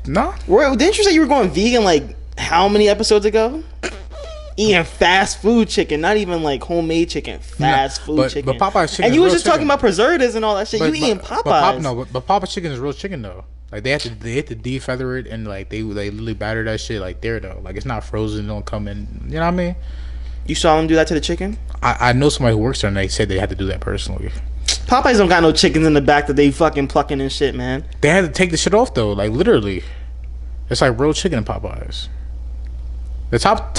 No. Didn't you say you were going vegan like how many episodes ago? Eating fast food chicken, not even like homemade chicken, fast food chicken. But Popeye's chicken. And you was just talking about preservatives and all that shit. You eating Popeyes? But Popeye's chicken is real chicken though. Like they have to defeather it and like they literally batter that shit like there though. Like it's not frozen. Don't come in. You know what I mean? You saw them do that to the chicken? I know somebody who works there and they said they had to do that personally. Popeyes don't got no chickens in the back that they fucking plucking and shit, man. They had to take the shit off though. Like literally, it's like real chicken in Popeyes. The top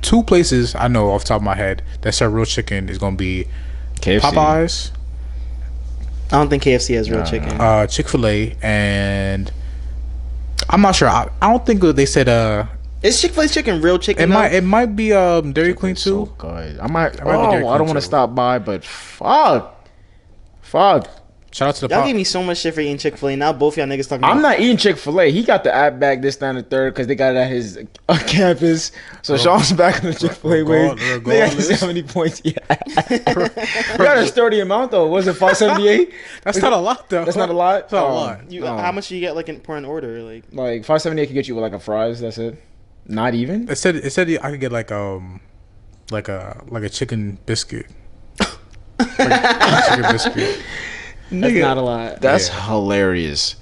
2 places I know off the top of my head that serve real chicken is gonna be KFC. Popeyes. I don't think KFC has real chicken. Chick-fil-A, and I'm not sure. I don't think they said Is Chick-fil-A's chicken real chicken? It might be Dairy Queen too. So good. I might. be Dairy I don't Queen want to too. stop by, but fuck. Shout out to the Y'all gave me so much shit for eating Chick-fil-A. Now both y'all niggas talking. I'm not eating Chick-fil-A. He got the app back this time the third because they got it at his campus. So Sean's back on the Chick-fil-A way. They got to see how many points he had. You got a sturdy amount though. Was it 578? That's not a lot though. That's not a lot. That's not a lot. How much do you get like for an order? Like 578 could get you with like a fries. That's it. Not even. It said I could get like a chicken biscuit. Chicken biscuit. that's not a lot. That's hilarious.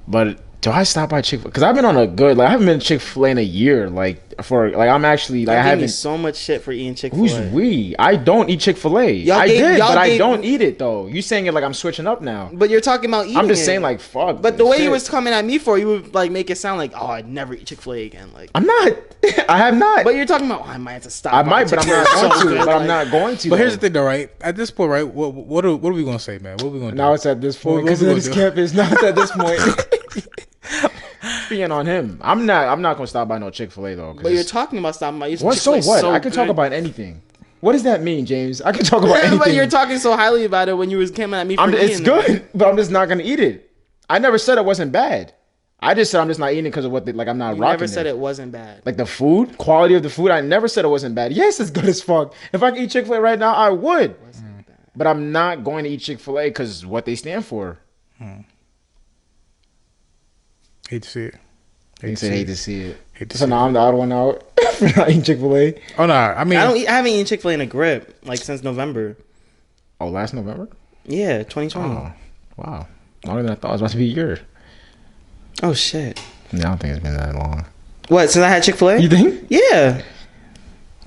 But do I stop by Chick-fil-A? Because I've been on a good, like I haven't been to Chick-fil-A in a year. I'm actually like I I gave me haven't. so much shit for eating Chick-fil-A. Who's we? I don't eat Chick-fil-A. I don't eat it though. You saying it like I'm switching up now? But you're talking about eating. I'm just saying like fuck. But the way shit. you was coming at me for, you would like make it sound like, oh, I'd never eat Chick-fil-A again. Like I'm not. I have not. But you're talking about, oh, I might have to stop. I might, but I'm not Chick-fil-A. going to. So But I'm good, not going to. But here's the thing though, right? At this point, right? What are we gonna say, man? What are we gonna do? Now it's at this point because What we this gonna do? campus. Now it's at this point. Being on him, I'm not gonna stop by no Chick-fil-A though. But you're talking about stopping by. What? So what? I can talk about anything. What does that mean, James? I can talk about anything. But you're talking so highly about it when you was coming at me for It's good, but I'm just not gonna eat it. I never said it wasn't bad. I just said I'm just not eating it because of what I'm not You rocking. never said it wasn't bad. Like the food, quality of the food. I never said it wasn't bad. Yes, it's good as fuck. If I could eat Chick-fil-A right now, I would. But I'm not going to eat Chick-fil-A because what they stand for. Hate to see it. Hate to see it. Hate to So see now I'm the odd one out for not eating Chick-fil-A. Oh no, I mean I haven't eaten Chick-fil-A in a grip like since November. Oh, last November? Yeah, 2020. Oh, wow. Longer than I thought. It was about to be a year. Oh shit. Yeah, I don't think it's been that long. What? Since I had Chick-fil-A? You think? Yeah.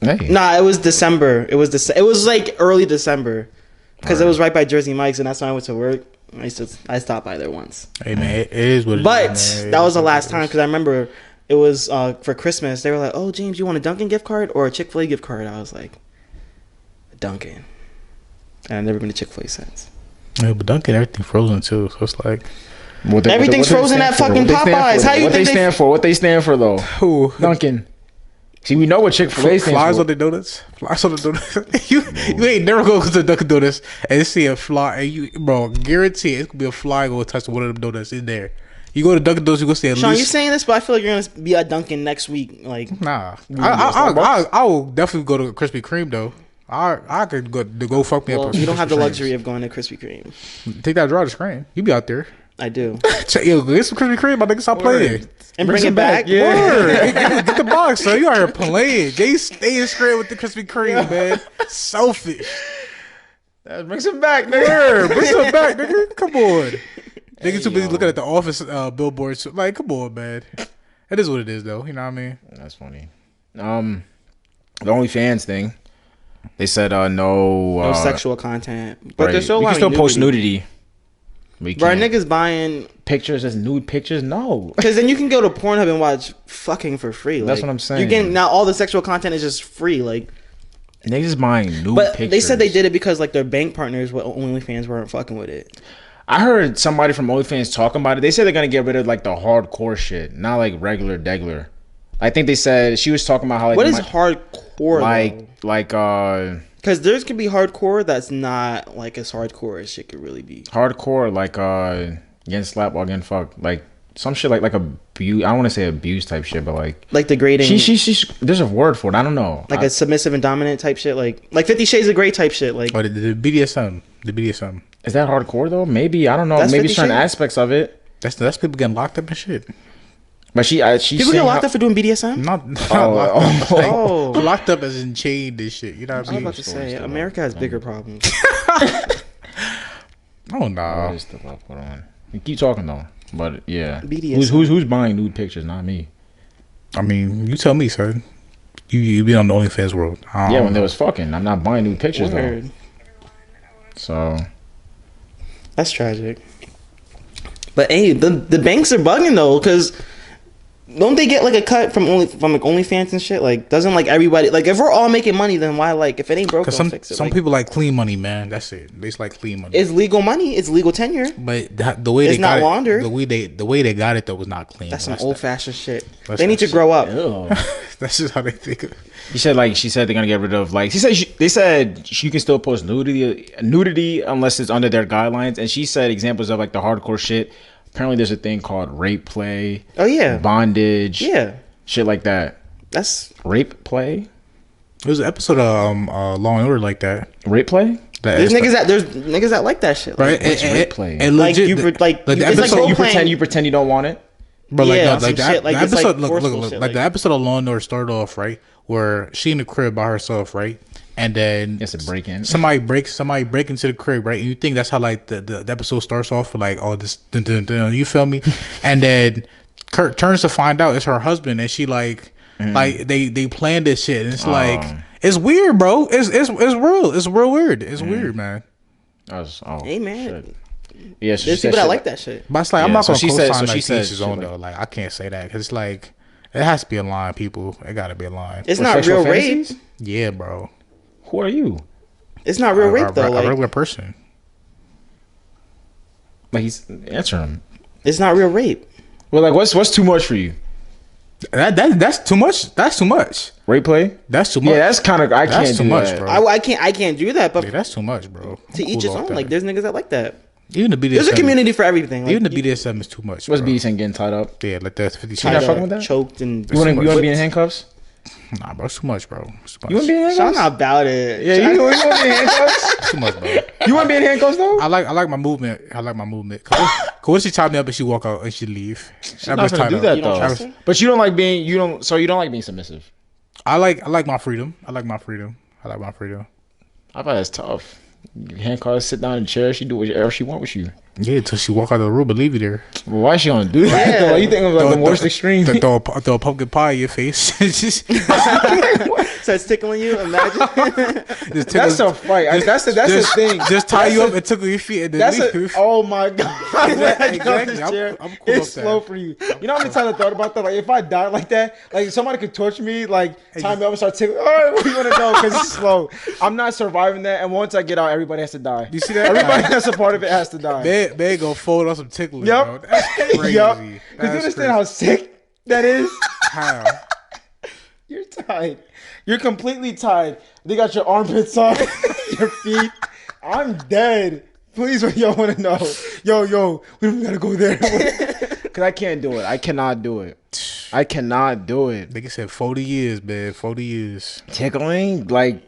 Hey. Nah, it was December. It was like early December, because it was right by Jersey Mike's, and that's when I went to work. I stopped by there once. Hey man, it is what it But is. Man. that was the last time, because I remember it was for Christmas. They were like, "Oh, James, you want a Dunkin' gift card or a Chick-fil-A gift card?" I was like, "Dunkin'." And I've never been to Chick-fil-A since. Yeah, but Dunkin' everything frozen too, so it's like Everything's frozen at fucking Popeyes. How you what think they stand for? What they stand for though? who Dunkin'. See, we know what Chick-fil-A stands flies for. on the donuts. Flies on the donuts. you ain't never go to Dunkin' Donuts and see a fly. And you, bro, guarantee it's gonna be a fly going to touch one of them donuts in there. You go to Dunkin' Donuts, you go see at Sean, least. you saying this, but I feel like you're gonna be at Dunkin' next week. Like, Nah, I will definitely go to Krispy Kreme though. I could go fuck me well, up. you don't have the Krispy Kremes. luxury of going to Krispy Kreme. Take that drive to screen. You be out there. I do. Yo, get some Krispy Kreme. My nigga, stop playing. And bring it back. Yeah. Word. Get the box, so you out here playing. Jay staying straight with the Krispy Kreme, man. Selfish. Bring some back, nigga. Word. Bring some back, nigga. Come on. Niggas too busy looking at the office billboards. Like, come on, man. It is what it is, though. You know what I mean? That's funny. The OnlyFans thing. They said no No sexual content, but right. there's still a you lot can still of post nudity. nudity. We Bro, can't. niggas buying Pictures as nude pictures? No. because then you can go to Pornhub and watch fucking for free. That's Like, what I'm saying. You're getting now all the sexual content is just free. Like, Niggas is buying nude but pictures. they said they did it because like their bank partners with OnlyFans weren't fucking with it. I heard somebody from OnlyFans talking about it. They said they're gonna get rid of like the hardcore shit, not like regular degular. I think they said she was talking about how like What is hardcore? like because there's could be hardcore that's not like as hardcore as shit could really be. hardcore like getting slapped while getting fucked, like some shit like abuse. I don't want to say abuse type shit, but like Degrading. She there's a word for it. I don't know. Like a submissive and dominant type shit, like 50 Shades of Grey type shit, like Or the BDSM. The BDSM. Is that hardcore though? Maybe, I don't know. That's Maybe 50 certain Shades? aspects of it. That's people getting locked up and shit. But she people get locked up for doing BDSM. Not Oh, locked up. Like, Oh. locked up as in chained and shit. You know what I I was mean? about to say America has bigger problems. Oh no. Stuff I put on. You keep talking though. But yeah, BDSM. who's buying nude pictures? Not me. I mean, you tell me, son. You be on the OnlyFans world. Yeah, when there was fucking, I'm not buying nude pictures Word. though. So That's tragic. But hey, the banks are bugging though, because don't they get like a cut from like OnlyFans and shit? Like, doesn't like everybody like if we're all making money, then why like if it ain't broke, Because don't fix it. some Like, people like clean money, man. That's it. They just like clean money. it's legal money. It's legal tenure. But the way It's they not got laundered. it, the way they got it though was not clean. That's some That's old fashioned shit. that's They need to that grow up. ew. That's just how they think. Of. She said they're gonna get rid of like they said you can still post nudity unless it's under their guidelines, and she said examples of like the hardcore shit. Apparently there's a thing called rape play, Oh yeah, bondage, yeah. shit like that. That's Rape play, There was an episode of Law and Order like that. rape play. there's niggas that like that shit. Like, Right? What's rape play? And Like, legit, you the- like, the it's like episode, role You playing. pretend you don't want it. But like, Yeah, no, some like shit, like, the it's, like, episode, forceful look, shit, like like- the episode of Law and Order started off right where she in the crib by herself, right, and then It's a break in. somebody break into the crib, right, and you think that's how like the episode starts off with like oh this, dun, dun, dun, you feel me, and then Kurt turns to find out it's her husband, and she like they planned this shit, and it's like it's weird, bro. It's real. It's real weird. It's weird, man. Hey man, Shit. Yeah, so she there's said people that shit like that shit. But it's like I'm Yeah, not so gonna she co-sign said- so like she said each his own shit though. Like I can't say that because it's like it has to be a line, people. It got to be a line. It's For not sexual real fantasies? rape. Yeah, bro. Who are you? It's not real rape though. A Like, regular person. Like he's answering him. it's not real rape. Well, like what's too much for you? That's too much. That's too much. Rape play? That's too much. Yeah, that's kind of I That's can't too do much, that. bro. I can't do that. But Yeah, that's too much, bro. to each his own. Like, there's niggas that like that. even the BDSM. There's a community for everything. Like, Even the BDSM is too much. What's bro. BDSM getting tied up? Yeah, like that's 50 You're not shit. fucking with that? Choked and You want too to much. be in handcuffs? Nah, bro, it's too much, bro. It's too much. You want to be in Sean handcuffs? not about it. Yeah, you want to be in handcuffs? It's too much, bro. You want to be in handcuffs though? I like my movement. I like my movement. Cause what she tied me up and she walk out and she leave. I'm not gonna do that You don't though. trust her? But you don't like being you don't like being submissive. I like my freedom. I like my freedom. I I thought that's tough. Handcuffs, sit down in the chair. She do whatever she want with you. Yeah, until she walk out of the room and leave you there. Well, why is she gonna do that? Yeah. Why you think of like the worst extreme? Throw a pumpkin pie in your face. Just Starts tickling you. Imagine. tickle- That's a fight. That's the thing. Just tie you up and tickle your feet and then That's leave. oh my god! Exactly. I'm cool It's with that. slow for you. You know how many times I thought about that? Like if I die like that, like if somebody could torture me, like tie me up and start tickling. All right, what do you want to know? Because it's slow. I'm not surviving that. And once I get out, everybody has to die. You see that? Everybody that's a part of it has to die. Man gonna fold on some tickling. Yep. Bro. That's crazy. Yup. Because you That's understand crazy. how sick that is. How? You're tied. You're completely tied. They got your armpits on, your feet. I'm dead. Please, what y'all want to know? Yo, we don't gotta go there. Because I can't do it. I cannot do it. I cannot do it. Nigga said 40 years, man. 40 years. Tickling? Like,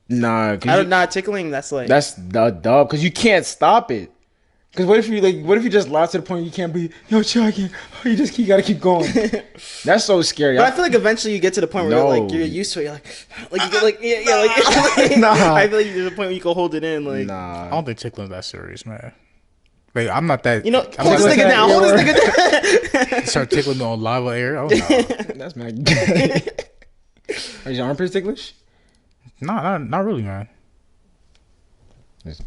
nah. Not tickling. That's like. That's the dub. Because you can't stop it. Because what if you just lost to the point you can't breathe? Yo, chill, I can't. Oh, you gotta keep going. That's so scary. But I feel like eventually you get to the point where No. you're used to it. You're like you get like like Nah. I feel like you're at the point where you can hold it in. Like Nah. I don't think tickling's that serious, man. Like, I'm not that. you know, I'm hold not this nigga that- down. Hold this nigga down. Start tickling me on lava air. Oh, no. That's mad gay. Is your armpits ticklish? Not really, man. There's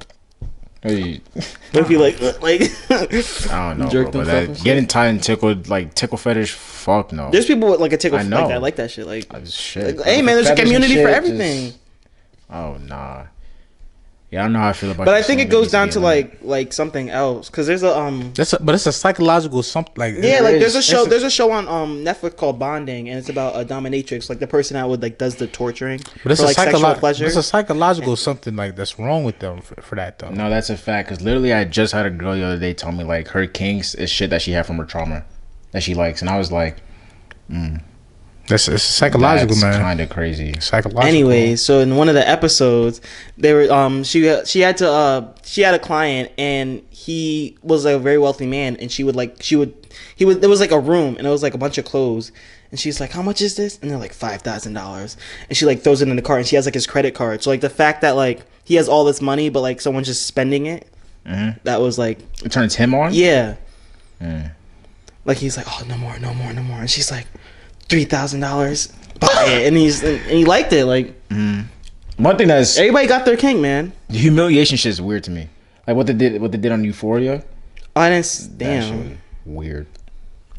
Hey, What if you like I don't know, jerk bro. But themselves that, and shit? getting tied and tickled, like tickle fetish, fuck no. There's people with like a tickle I like know. that. I like that shit. Like, Shit. hey man, there's a Feathers and community for shit, everything. Oh nah. Yeah, I don't know how I feel about. But you I think saying it there goes needs to down be to a limit. like something else because there's a But it's a psychological something like yeah, like is. there's a show on Netflix called Bonding, and it's about a dominatrix, like the person that would like does the torturing But it's for a like sexual pleasure. It's a psychological something like that's wrong with them for that though. No, that's a fact. Cause literally, I just had a girl the other day tell me like her kinks is shit that she had from her trauma that she likes, and I was like, That's it's psychological, that's man. kind of crazy. Psychological. Anyway, so in one of the episodes, they were she had a client and he was like a very wealthy man, and there was like a room and it was like a bunch of clothes, and she's like, how much is this? And they're like $5,000, and she like throws it in the cart, and she has like his credit card. So like the fact that like he has all this money but like someone's just spending it, that was like, It turns him on. yeah, like he's like, oh, no more, and she's like, $3,000, buy it, and he liked it. Like, One thing that's everybody got their kink, man. the humiliation shit is weird to me. Like what they did on Euphoria. I didn't. That shit Damn. was weird.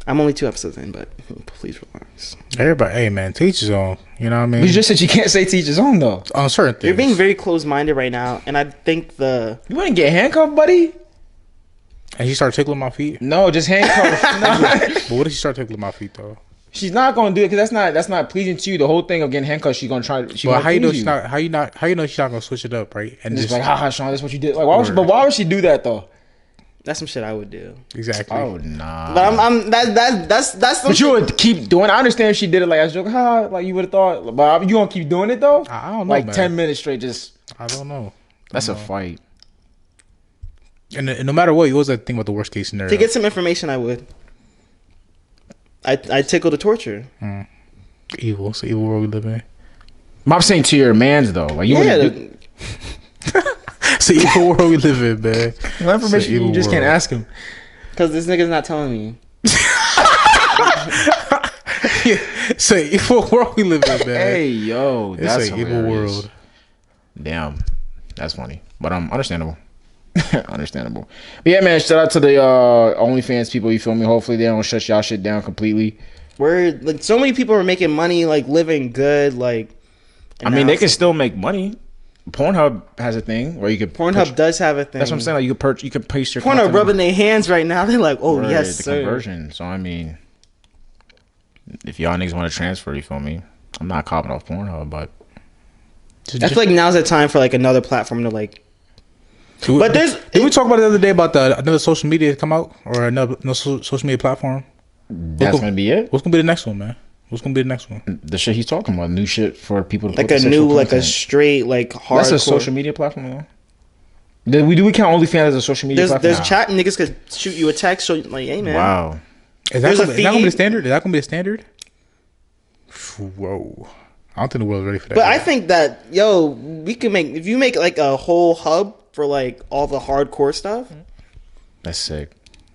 I'm only 2 episodes in, but please relax. Everybody, hey man, teach his own. You know what I mean? You just said you can't say teachers on though. on certain things. You're being very close-minded right now, and I think You wouldn't get handcuffed, buddy. And she started tickling my feet. No, just handcuffed. But what if she started tickling my feet though? She's not gonna do it because that's not pleasing to you. The whole thing of getting handcuffed, she's gonna try. She But gonna how you know please she's not? How you know she's not gonna switch it up, right? And It's just like, haha, Sean, that's what you did. Like, why would she do that though? that's some shit I would do. exactly. Oh nah. But I'm that's something. But you would keep doing. I understand if she did it like as a joke, ha, like you would have thought. But you gonna keep doing it though? I don't know, Like man. 10 minutes straight, just I don't know. that's a fight. And no matter what, you always have to think about the worst case scenario. To get some information, I would. I tickle to torture. Evil. It's the evil world we live in. I'm saying to your man's though, like you Yeah, wouldn't do. It's the evil world we live in, man. No information evil you just can't world. ask him. because this nigga's not telling me. It's the evil world we live in, man. Hey yo, it's that's an evil hilarious. world. Damn, that's funny, but understandable. Understandable. But yeah, man, shout out to the OnlyFans people. You feel me? Hopefully they don't shut y'all shit down completely. Where like so many people are making money, like living good, like. I mean, they can still make money. Pornhub has a thing where you could Pornhub does have a thing. That's what I'm saying. Like you could paste your Pornhub content rubbing their hands right now. They're like, oh Right, yes, the sir. conversion. So I mean, if y'all niggas want to transfer, you feel me? I'm not copping off Pornhub, but I feel like now's the time for like another platform to like. But there's Did we talk about it the other day about another social media to come out or another social media platform? that's gonna be it. What's gonna be the next one, man? What's gonna be the next one? The shit he's talking about, new shit for people to like put a new, sexual like a content. straight, like hardcore. That's a social media platform, though. Do we count OnlyFans as a social media platform? There's chat niggas could shoot you a text, so like, hey man. Wow. Is There's that a gonna be the feed. standard? Is that gonna be the standard? Whoa. I don't think the world's ready for that. But yet. I think that we can make if you make like a whole hub for like all the hardcore stuff, That's sick.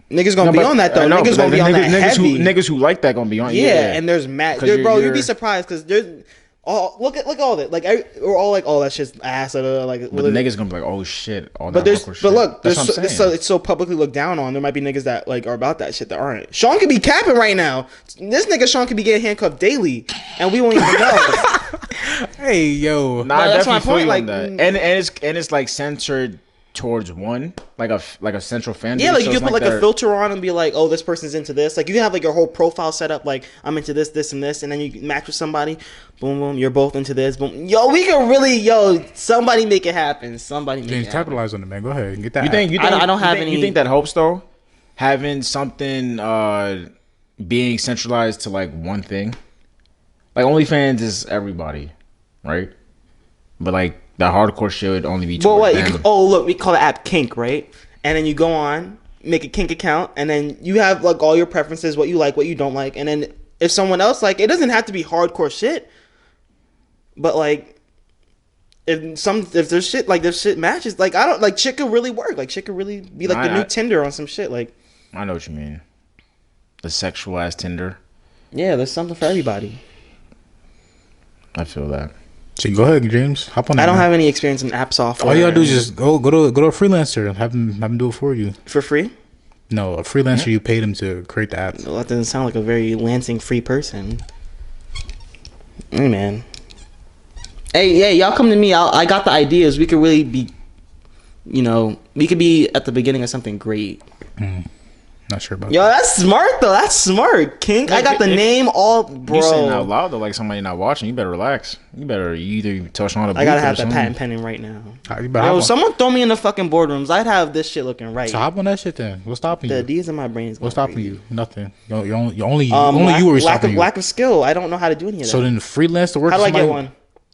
niggas gonna No, be but- on that though. I know, Niggas but gonna be on that heavy. Niggas who like that gonna be on. yeah, and there's mad. 'Cause Bro, you'd be you're- surprised because there's all look at all that. Like we're all like, oh, that shit's ass. Like, But the niggas gonna be like, oh shit, all But that there's, hardcore shit. but look, That's there's what I'm so, saying. it's so publicly looked down on. There might be niggas that like are about that shit that aren't. Sean could be capping right now. This nigga Sean could be getting handcuffed daily, and we won't even know. hey yo, Nah, I that's my definitely feel point, you on like, that. And it's like censored towards one, like a central fan. Yeah, base, like so you it's can put like a they're- filter on and be like, oh, this person's into this. Like you can have like your whole profile set up, like I'm into this, this, and this, and then you match with somebody. Boom, boom, you're both into this. Boom, yo, we can really, somebody make it happen. Somebody make James, it happen. capitalize on it, man. Go ahead, get that. You think? I don't have any- You think that helps though? Having something being centralized to like one thing, like OnlyFans is everybody, right? But like the hardcore shit would only be. Well, what? towards them. Look, we call the app Kink, right? And then you go on, make a Kink account, and then you have like all your preferences, what you like, what you don't like, and then if someone else like, it doesn't have to be hardcore shit, but like, if there's shit like there's shit matches, like I don't like shit could really work, like shit could really be like the new Tinder on some shit, like. I know what you mean. The sexual ass Tinder. Yeah, there's something for everybody. I feel that. So go ahead, James. Hop on that. I don't man. have any experience in app software. All you gotta do is just go to a freelancer and have them do it for you. for free. No, a freelancer you paid him to create the app. Well, that doesn't sound like a very Lansing free person. Hey man. Hey, y'all come to me. I got the ideas. We could really be, we could be at the beginning of something great. Not sure about Yo, that. that's smart though. That's smart, King. I got the name all, bro. You saying out loud though, like somebody not watching. You better relax. You better either touch on. I gotta have that patent pending right now. You better Yo, hop on. someone throw me in the fucking boardrooms. I'd have this shit looking right. So hop on that shit then. What's stopping The you? ideas in my brain is What's going stopping crazy. you? Nothing. You only Lack, you were lack stopping of you. lack of skill. I don't know how to do any of that. So then freelance to work. How do for I get somebody- one?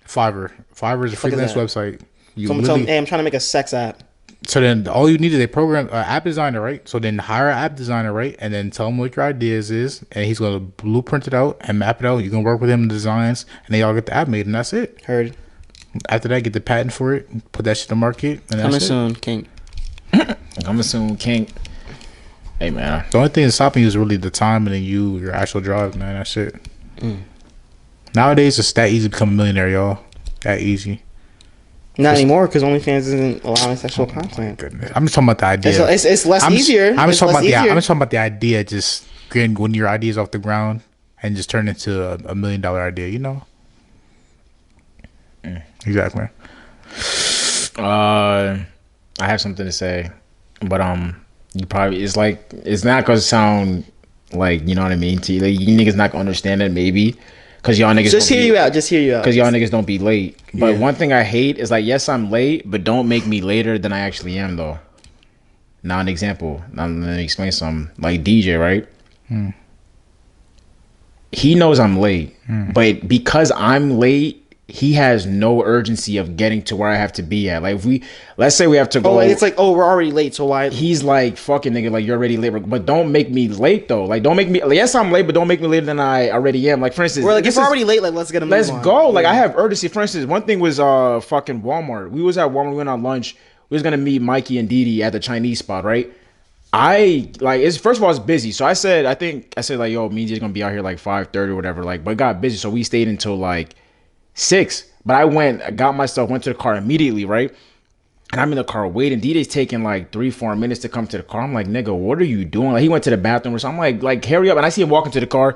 Fiverr. Fiverr is a Fuck is freelance that? website. You Someone tell me, literally, hey, I'm trying to make a sex app. so then all you need is a program, app designer, right? So then hire an app designer, right? And then tell him what your ideas is, and he's gonna blueprint it out and map it out. You can work with him in designs, and they all get the app made, and that's it. Heard. After that, get the patent for it, put that shit to market, and Coming that's it. soon, King. I'm assuming King. Hey man, The only thing that's stopping you is really the time and then your actual drive, man. That's it. Nowadays, it's that easy to become a millionaire, y'all. That easy. Not anymore because OnlyFans isn't allowing sexual content. Goodness. I'm just talking about the idea. It's less easier. I'm just It's talking less about easier. I'm just talking about the idea. Just getting when your idea is off the ground and just turn into a $1 million idea. Exactly. I have something to say, but you probably it's not gonna sound like, you know what I mean, to you. Like, you niggas not gonna understand it maybe, cause y'all niggas Just don't hear be- you out. Just hear you out. Cause y'all niggas don't be late. But Yeah. one thing I hate is like, yes, I'm late, but don't make me later than I actually am though. Now an example. Now let me explain something. Like DJ, right? He knows I'm late, but because I'm late, he has no urgency of getting to where I have to be at. Like let's say we have to go. Oh, like it's like, oh, we're already late, so why? He's like, fucking nigga, like, you're already late, but don't make me late though. Like, don't make me. Like, yes, I'm late, but don't make me later than I already am. Like, for instance, We're like, this if we're is- already late, like let's get a move let's on. go. Like, Yeah. I have urgency. For instance, one thing was fucking Walmart. We was at Walmart. We went on lunch. We was gonna meet Mikey and Didi at the Chinese spot, right? It's first of all, it's busy. So I said like, yo, me and D's gonna be out here like 5:30 or whatever. Like, but it got busy, so we stayed until like 6. But I got my stuff, went to the car immediately, right? And I'm in the car waiting. DJ's taking like 3-4 minutes to come to the car. I'm like, nigga, what are you doing? Like, he went to the bathroom or something. I'm like, hurry up. And I see him walking to the car,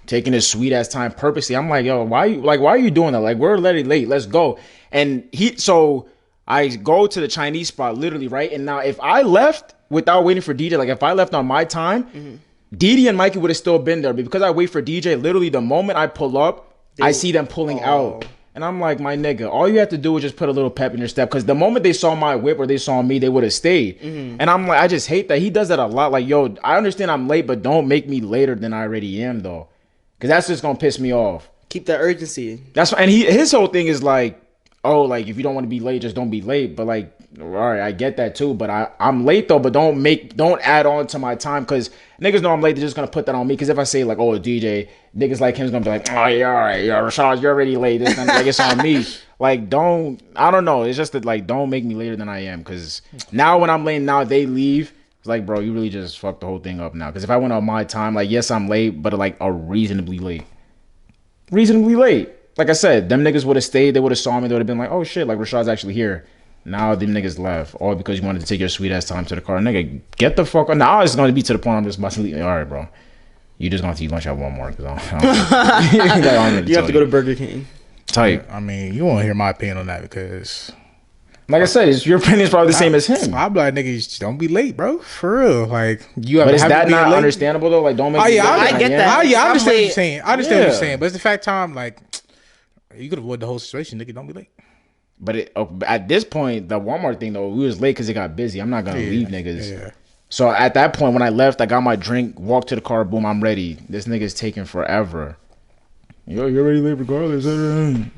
taking his sweet ass time purposely. I'm like, yo, why are you doing that? Like, we're already late. Let's go. And so I go to the Chinese spot literally, right? And now if I left without waiting for DJ, like if I left on my time, Didi and Mikey would have still been there. But because I wait for DJ, literally the moment I pull up, I see them pulling out. And I'm like, my nigga, all you have to do is just put a little pep in your step. Because the moment they saw my whip or they saw me, they would have stayed. And I'm like, I just hate that. He does that a lot. Like, yo, I understand I'm late, but don't make me later than I already am, though. Because that's just going to piss me off. Keep that urgency. And his whole thing is like, oh, like, if you don't want to be late, just don't be late. But like, all right, I get that too. But I'm late though, but don't add on to my time, because niggas know I'm late. They're just gonna put that on me. Because if I say like, oh, DJ, niggas like him's gonna be like, oh yeah, all right, yeah, Rashad, you're already late. This like, it's on me. Like, I don't know. It's just that, like, don't make me later than I am. Because now when I'm late, now they leave. It's like, bro, you really just fucked the whole thing up now. Because if I went on my time, like, yes, I'm late, but like a reasonably late. Like I said, them niggas would have stayed. They would have saw me. They would have been like, oh shit, like Rashad's actually here. Now them niggas left, all because you wanted to take your sweet ass time to the car. Nigga, get the fuck on. Now it's going to be to the point I'm just about to leave. All right, bro. You just going to eat lunch at Walmart. You have to go to Burger King. Type. I mean, you won't hear my opinion on that because, like I said, your opinion is probably the same as him. I'll be like, niggas, don't be late, bro. For real. Like, you have But is have that to be not late. understandable though? Like, don't make. Oh me yeah, later I than get am. that. Oh yeah, I I'm understand what late. you're saying. I understand what Yeah. you're saying, but it's the fact time. Like, you could avoid the whole situation, nigga. Don't be late. But at this point, the Walmart thing though, we was late because it got busy. I'm not gonna leave niggas. Yeah. So at that point, when I left, I got my drink, walked to the car, boom, I'm ready. This nigga's taking forever. Yo, you're already late regardless.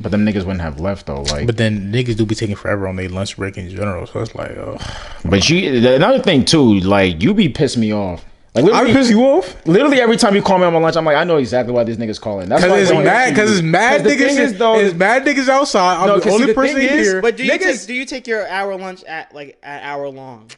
But them niggas wouldn't have left though. Like, But then niggas do be taking forever on their lunch break in general. So it's like, oh. but another thing too, like, you be pissing me off. Like, literally, you off? literally every time you call me on my lunch, I'm like, I know exactly why this nigga's calling. That's why Because I don't it's answer you. mad the thing niggas. is, though, It's mad niggas outside. I'm No, the 'cause see, only the person thing is, here. But do Niggas- you take your hour lunch at hour long?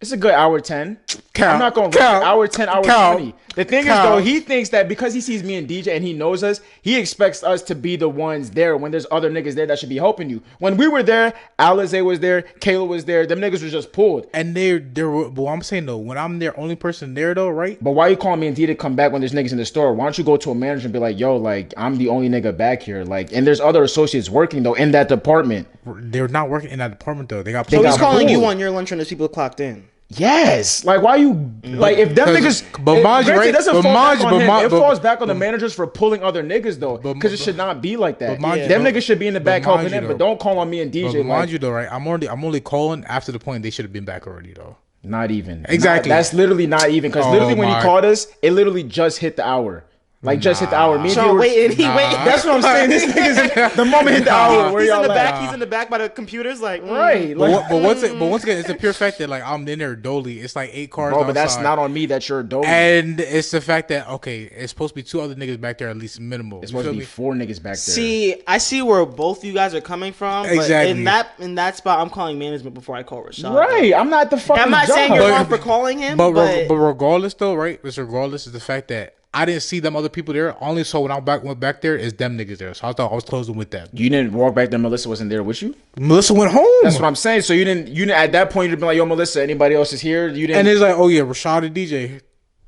It's a good hour 10. Count, I'm not going to hour 10, hour 20. The thing is, though, he thinks that because he sees me and DJ and he knows us, he expects us to be the ones there when there's other niggas there that should be helping you. When we were there, Alize was there, Kayla was there, them niggas was just pulled. And they're but I'm saying though, when I'm the only person there though, right? But why you calling me and D to come back when there's niggas in the store? Why don't you go to a manager and be like, yo, like, I'm the only nigga back here. Like, and there's other associates working though in that department. They're not working in that department though. They got So he's calling you pulled. on your lunch when there's people clocked in. Yes, like why you like if them niggas? But mind you, granted, right? it doesn't But fall mind back you, on him. but It falls back on the managers for pulling other niggas though, because it should not be like that. But mind you, them though- niggas should be in the back but mind helping you, him, though- but don't call on me and DJ. But mind Like, you though, right? I'm only calling after the point they should have been back already though. not even Exactly. That's literally not even because literally when he my. called us, it literally just hit the hour. Like just hit the hour. Me and So D were- wait, and he Nah. wait. That's what I'm saying. This nigga's the moment hit the hour. Where He's in y'all the at? back. He's in the back by the computers, like Right. But, Like, but once again, it's a pure fact that like I'm in there dolly. It's like 8 cars. bro, but that's outside. not on me. That you're dope. And it's the fact that okay, it's supposed to be 2 other niggas back there at least minimal. It's You supposed to feel be me? 4 niggas back there. See, I see where both you guys are coming from. But Exactly. in that spot, I'm calling management before I call Rashad. Right. I'm not the fucking. I'm not saying judge. you're But- wrong for calling him, But but regardless though, right? It's regardless is the fact that I didn't see them other people there. I only saw when I went back there is them niggas there. So I thought I was closing with them. You didn't walk back there. Melissa wasn't there with you. Melissa went home. That's what I'm saying. So you didn't at that point you'd be like, yo, Melissa, anybody else is here? You didn't. And it's like, oh yeah, Rashad and DJ.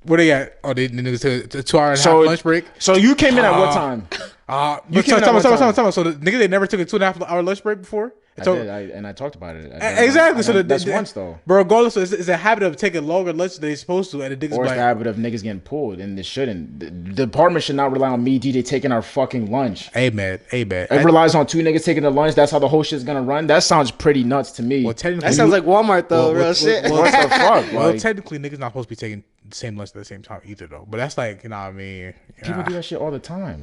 Where they at? Oh, they niggas took a 2 hour and a half lunch break. So you came in at what time? But came in at what time? So the nigga they never took a 2.5 hour lunch break before. So, I did. I talked about it. Exactly. So that's once though. But regardless, so it's a habit of taking longer lunch than they supposed to, and the niggas Or it's like, the habit of niggas getting pulled, and it shouldn't. The department should not rely on me, DJ, taking our fucking lunch. hey man. It relies on 2 niggas taking the lunch. That's how the whole shit's gonna run. That sounds pretty nuts to me. Well, technically, that sounds like Walmart though. Real shit. what the fuck? well, Like, technically, niggas not supposed to be taking the same lunch at the same time either, though. But that's like, you know what I mean? people do that shit all the time.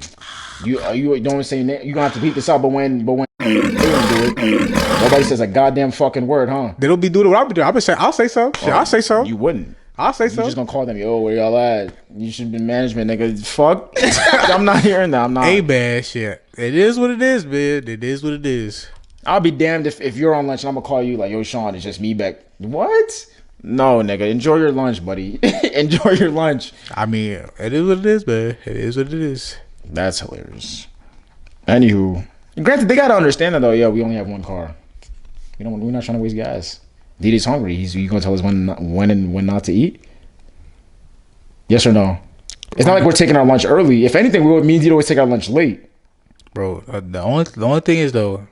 You don't say you gonna have to beat this out, but when they don't do it, nobody says a goddamn fucking word, huh? They don't be doing what I be doing. I'll say so. Shit, I'll say so. You wouldn't. I'll say You so. just gonna call them, yo, where y'all at? You should be management, nigga. Fuck. I'm not hearing that. I'm not. Hey, man, shit. It is what it is, man. It is what it is. I'll be damned if you're on lunch and I'm gonna call you like, yo, Sean, it's just me back. What? No, nigga. Enjoy your lunch, buddy. Enjoy your lunch. I mean, it is what it is, man. It is what it is. That's hilarious. Anywho, granted, they gotta understand that though. Yeah, we only have 1 car. We're not trying to waste gas. DD's hungry. You gonna tell us when and when not to eat? Yes or no? It's not like we're taking our lunch early. If anything, me and Dito always take our lunch late. Bro, the only thing is, though,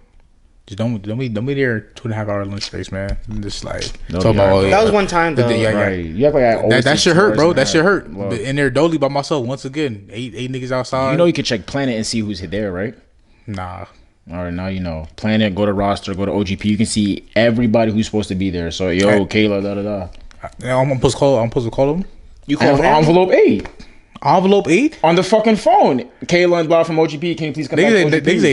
just don't be there 2.5 hour lunch space, man. Just like, No, talk yeah. about, That was one time though. Yeah. Right? You act like I always That take shit 2 hurt, hours bro. and a That shit half. hurt. Well, But in there dolly by myself once again. Eight niggas outside. you know you can check Planet and see who's there, right? Nah. All right, now you know. Planet, go to roster, go to OGP. You can see everybody who's supposed to be there. So, yo, Hey. Kayla, da da da. I'm supposed to call them. You call him? Envelope 8 Envelope 8. on the fucking phone. Kayla and blah from OGP. Can you please come back to OGP? Niggas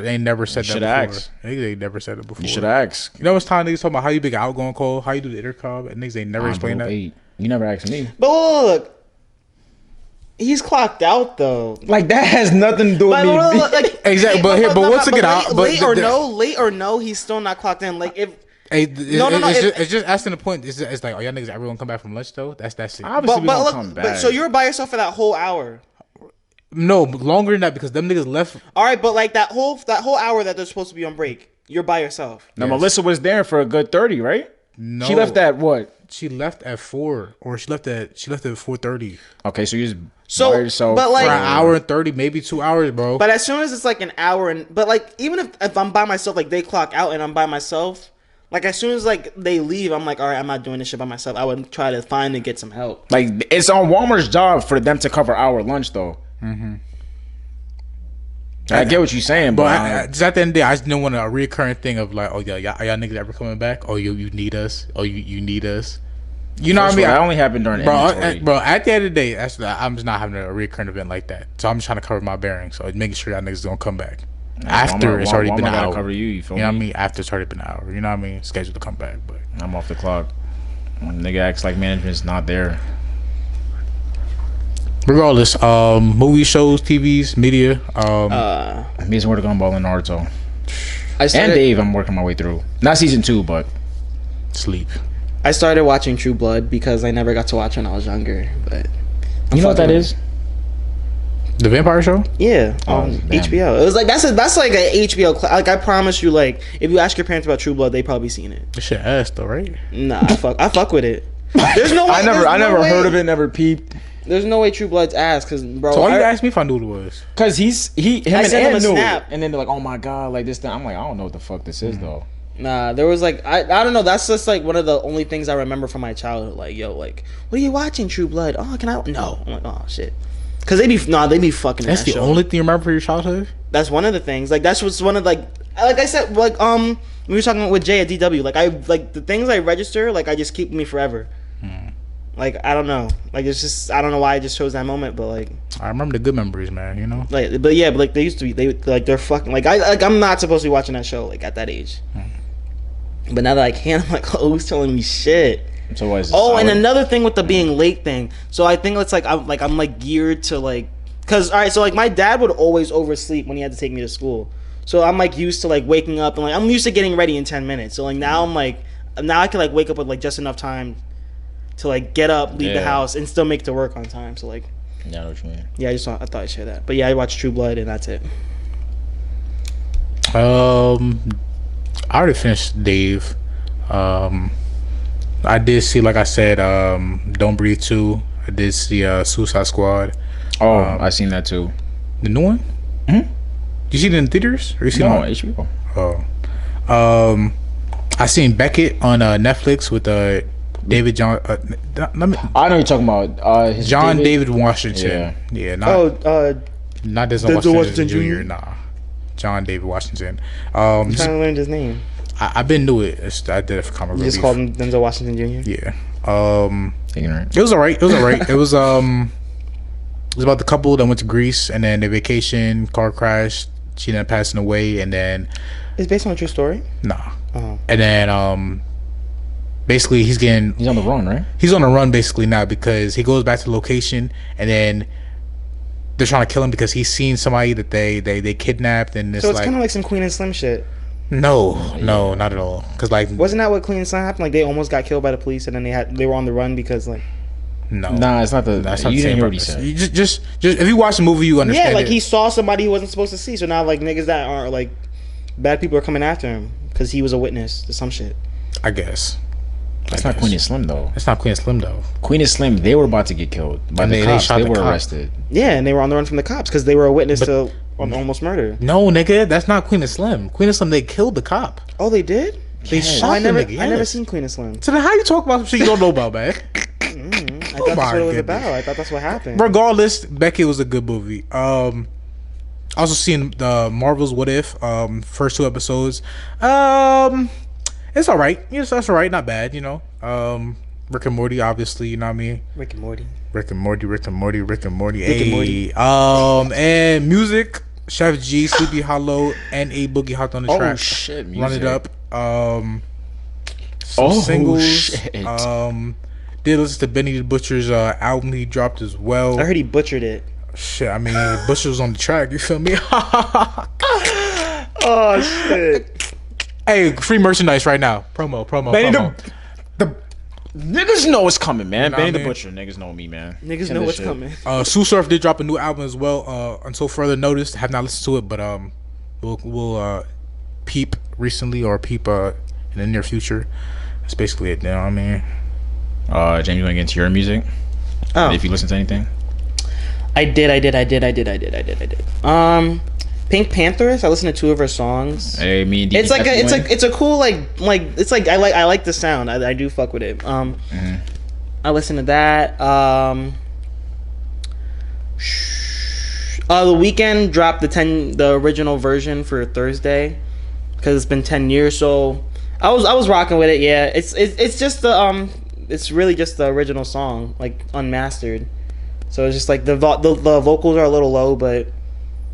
ain't never said that shoulda before. asked. Niggas ain't never said it before. You should ask. You know what's time niggas talking about how you make an outgoing call, how you do the intercom, and niggas ain't never explained Envelope that. 8. You never asked me. But look, he's clocked out though. Like that has nothing to do with But, me. like, Exactly, but once again, late or no, he's still not clocked in. Like if Hey, No, it's just asking the point. It's like, oh, y'all niggas everyone come back from lunch though? That's it. Obviously, we but don't look, come back. but so you were by yourself for that whole hour. No, longer than that because them niggas left. All right, but like that whole hour that they're supposed to be on break, you're by yourself. Now Melissa was there for a good 30, right? No, She left at what? She left at 4, or she left at 4:30 Okay, so you just So, by yourself but like, for an hour and 30, maybe 2 hours, bro. but as soon as it's like an hour but like even if I'm by myself, like they clock out and I'm by myself, like as soon as like they leave, I'm like, all right, I'm not doing this shit by myself. I would try to find and get some help. like it's on Walmart's job for them to cover our lunch though. Mm-hmm. I get what you're saying, But but just at the end of the day, I just didn't want a recurring thing of like, oh yeah, are y'all niggas ever coming back? Oh, you need us? Oh, you need us? You know what I mean? that only happened during inventory. Bro, at the end of the day, I'm just not having a recurring event like that. So I'm just trying to cover my bearings. So making sure y'all niggas don't come back. After it's already been an gotta hour. cover you, you feel You know me? what I mean? After it's already been an hour. You know what I mean? Scheduled to come back. But I'm off the clock. When nigga acts like management's not there. regardless, movies, shows, TVs, media. Amazing Word of Gumball and Naruto. I And Dave, I'm working my way through. Not season 2, but Sleep. I started watching True Blood because I never got to watch when I was younger. But You know what that is? The vampire show? Yeah, Oh, on damn. HBO. It was like that's like an HBO. Like I promise you, like if you ask your parents about True Blood, they probably seen it. This shit ass though, right? Nah, I fuck with it. There's no way. I never heard of it. Never peeped. There's no way True Blood's ass, cause bro. So why you ask me if I knew what it was? Cause him I and sent him Ant a knew snap. it. And then they're like, oh my god, like this thing. I'm like, I don't know what the fuck this is though. Nah, there was like I don't know. That's just like one of the only things I remember from my childhood. Like yo, like what are you watching? True Blood? Oh, can I? No. I'm like oh shit. Cause they be fucking. That's the only thing you remember from your childhood? That's one of the things. Like that's what's one of like I said like we were talking with Jay at DW. Like I like the things I register. Like I just keep me forever. Like I don't know. Like it's just I don't know why I just chose that moment. But like I remember the good memories, man. You know. like but yeah, but like they used to be they're fucking like I'm not supposed to be watching that show like at that age. But now that I can, I'm like oh who's telling me shit. So what is it? Oh, and solid? another thing with the being late thing. So I think it's like I'm like geared to like, cause all right. So like my dad would always oversleep when he had to take me to school. So I'm like used to like waking up and like I'm used to getting ready in 10 minutes. So like now I'm like now I can like wake up with like just enough time to like get up, leave the Yeah. house, and still make it to work on time. So like Yeah, I know what you mean. yeah, I thought I'd share that. But yeah, I watched True Blood and that's it. I already finished Dave. I did see, like I said, Don't Breathe 2. I did see Suicide Squad. Oh, I seen that too. The new one? Mhm. You see it in theaters? Or you see No, it HBO. on? I seen Beckett on Netflix with David John. Let me, I know you're talking about his John David Washington. Yeah, not not Denzel Denzel Washington, Washington Jr. Jr.? Nah, John David Washington. I'm trying to learn his name. I've been new it. I did it for comic You relief. just called him Denzel Washington Jr. Yeah. Ignorant. It was alright. It was it was about the couple that went to Greece and then they vacation, car crash, she ended up passing away, and then It's based on a true story. nah. Oh. And then basically he's He's on the run, right? on the run basically now because he goes back to the location and then they're trying to kill him because he's seen somebody that they kidnapped, and it's So it's like kind of like some Queen and Slim shit. no, not at all. Because like Wasn't that what Queen and Slim happened? Like they almost got killed by the police, and then they were on the run because like no, Nah, it's not the. that's not You the didn't same hear what he purpose. said. You just if you watch the movie, you understand. yeah, like it. he saw somebody he wasn't supposed to see. So now like niggas that are like bad people are coming after him because he was a witness to some shit. I guess That's not Queen and Slim though. that's not Queen and Slim though. Queen and Slim, they were about to get killed by And the they cops. shot They the were cop. arrested. Yeah, and they were on the run from the cops because they were a witness to almost murder. No, nigga, that's not Queen and Slim. Queen and Slim, they killed the cop. Oh, they did. They shot I the never, nigga. I never yes. seen Queen and Slim. So then, how you talk about some shit you don't know about, man? I thought that's my what it was goodness. about. I thought that's what happened. Regardless, Becky was a good movie. I also seen the Marvel's What If. First 2 episodes. It's all right. Yes, that's all right. Not bad. You know. Rick and Morty, obviously. You know what I mean. Rick and Morty. Rick and Morty. Rick and Hey. And music. Chef G, Sleepy Hollow, and A Boogie hopped on the track. Oh shit! Music. Run it up. Some singles. Shit. Did listen to Benny the Butcher's album he dropped as well. I heard he butchered it. Shit, I mean, Butcher was on the track. You feel me? Oh shit! Hey, free merchandise right now. Promo. Benny promo. the niggas know it's coming, man. You know Benny what I the mean? Butcher, niggas know me, man. Niggas Send know this what's shit. coming. Sue Surf did drop a new album as well. Until further notice, have not listened to it, but we'll peep recently or peep in the near future. That's basically it. You know what I mean? James, you want to get into your music? Oh, If you listen to anything, I did. Pink Panthers. I listened to 2 of her songs. hey, me and D. It's like it's a cool like it's like I like the sound. I do fuck with it. I listened to that. The Weeknd dropped the original version for Thursday because it's been 10 years. So I was rocking with it. Yeah, it's just the it's really just the original song like unmastered. So it's just like the vocals are a little low, but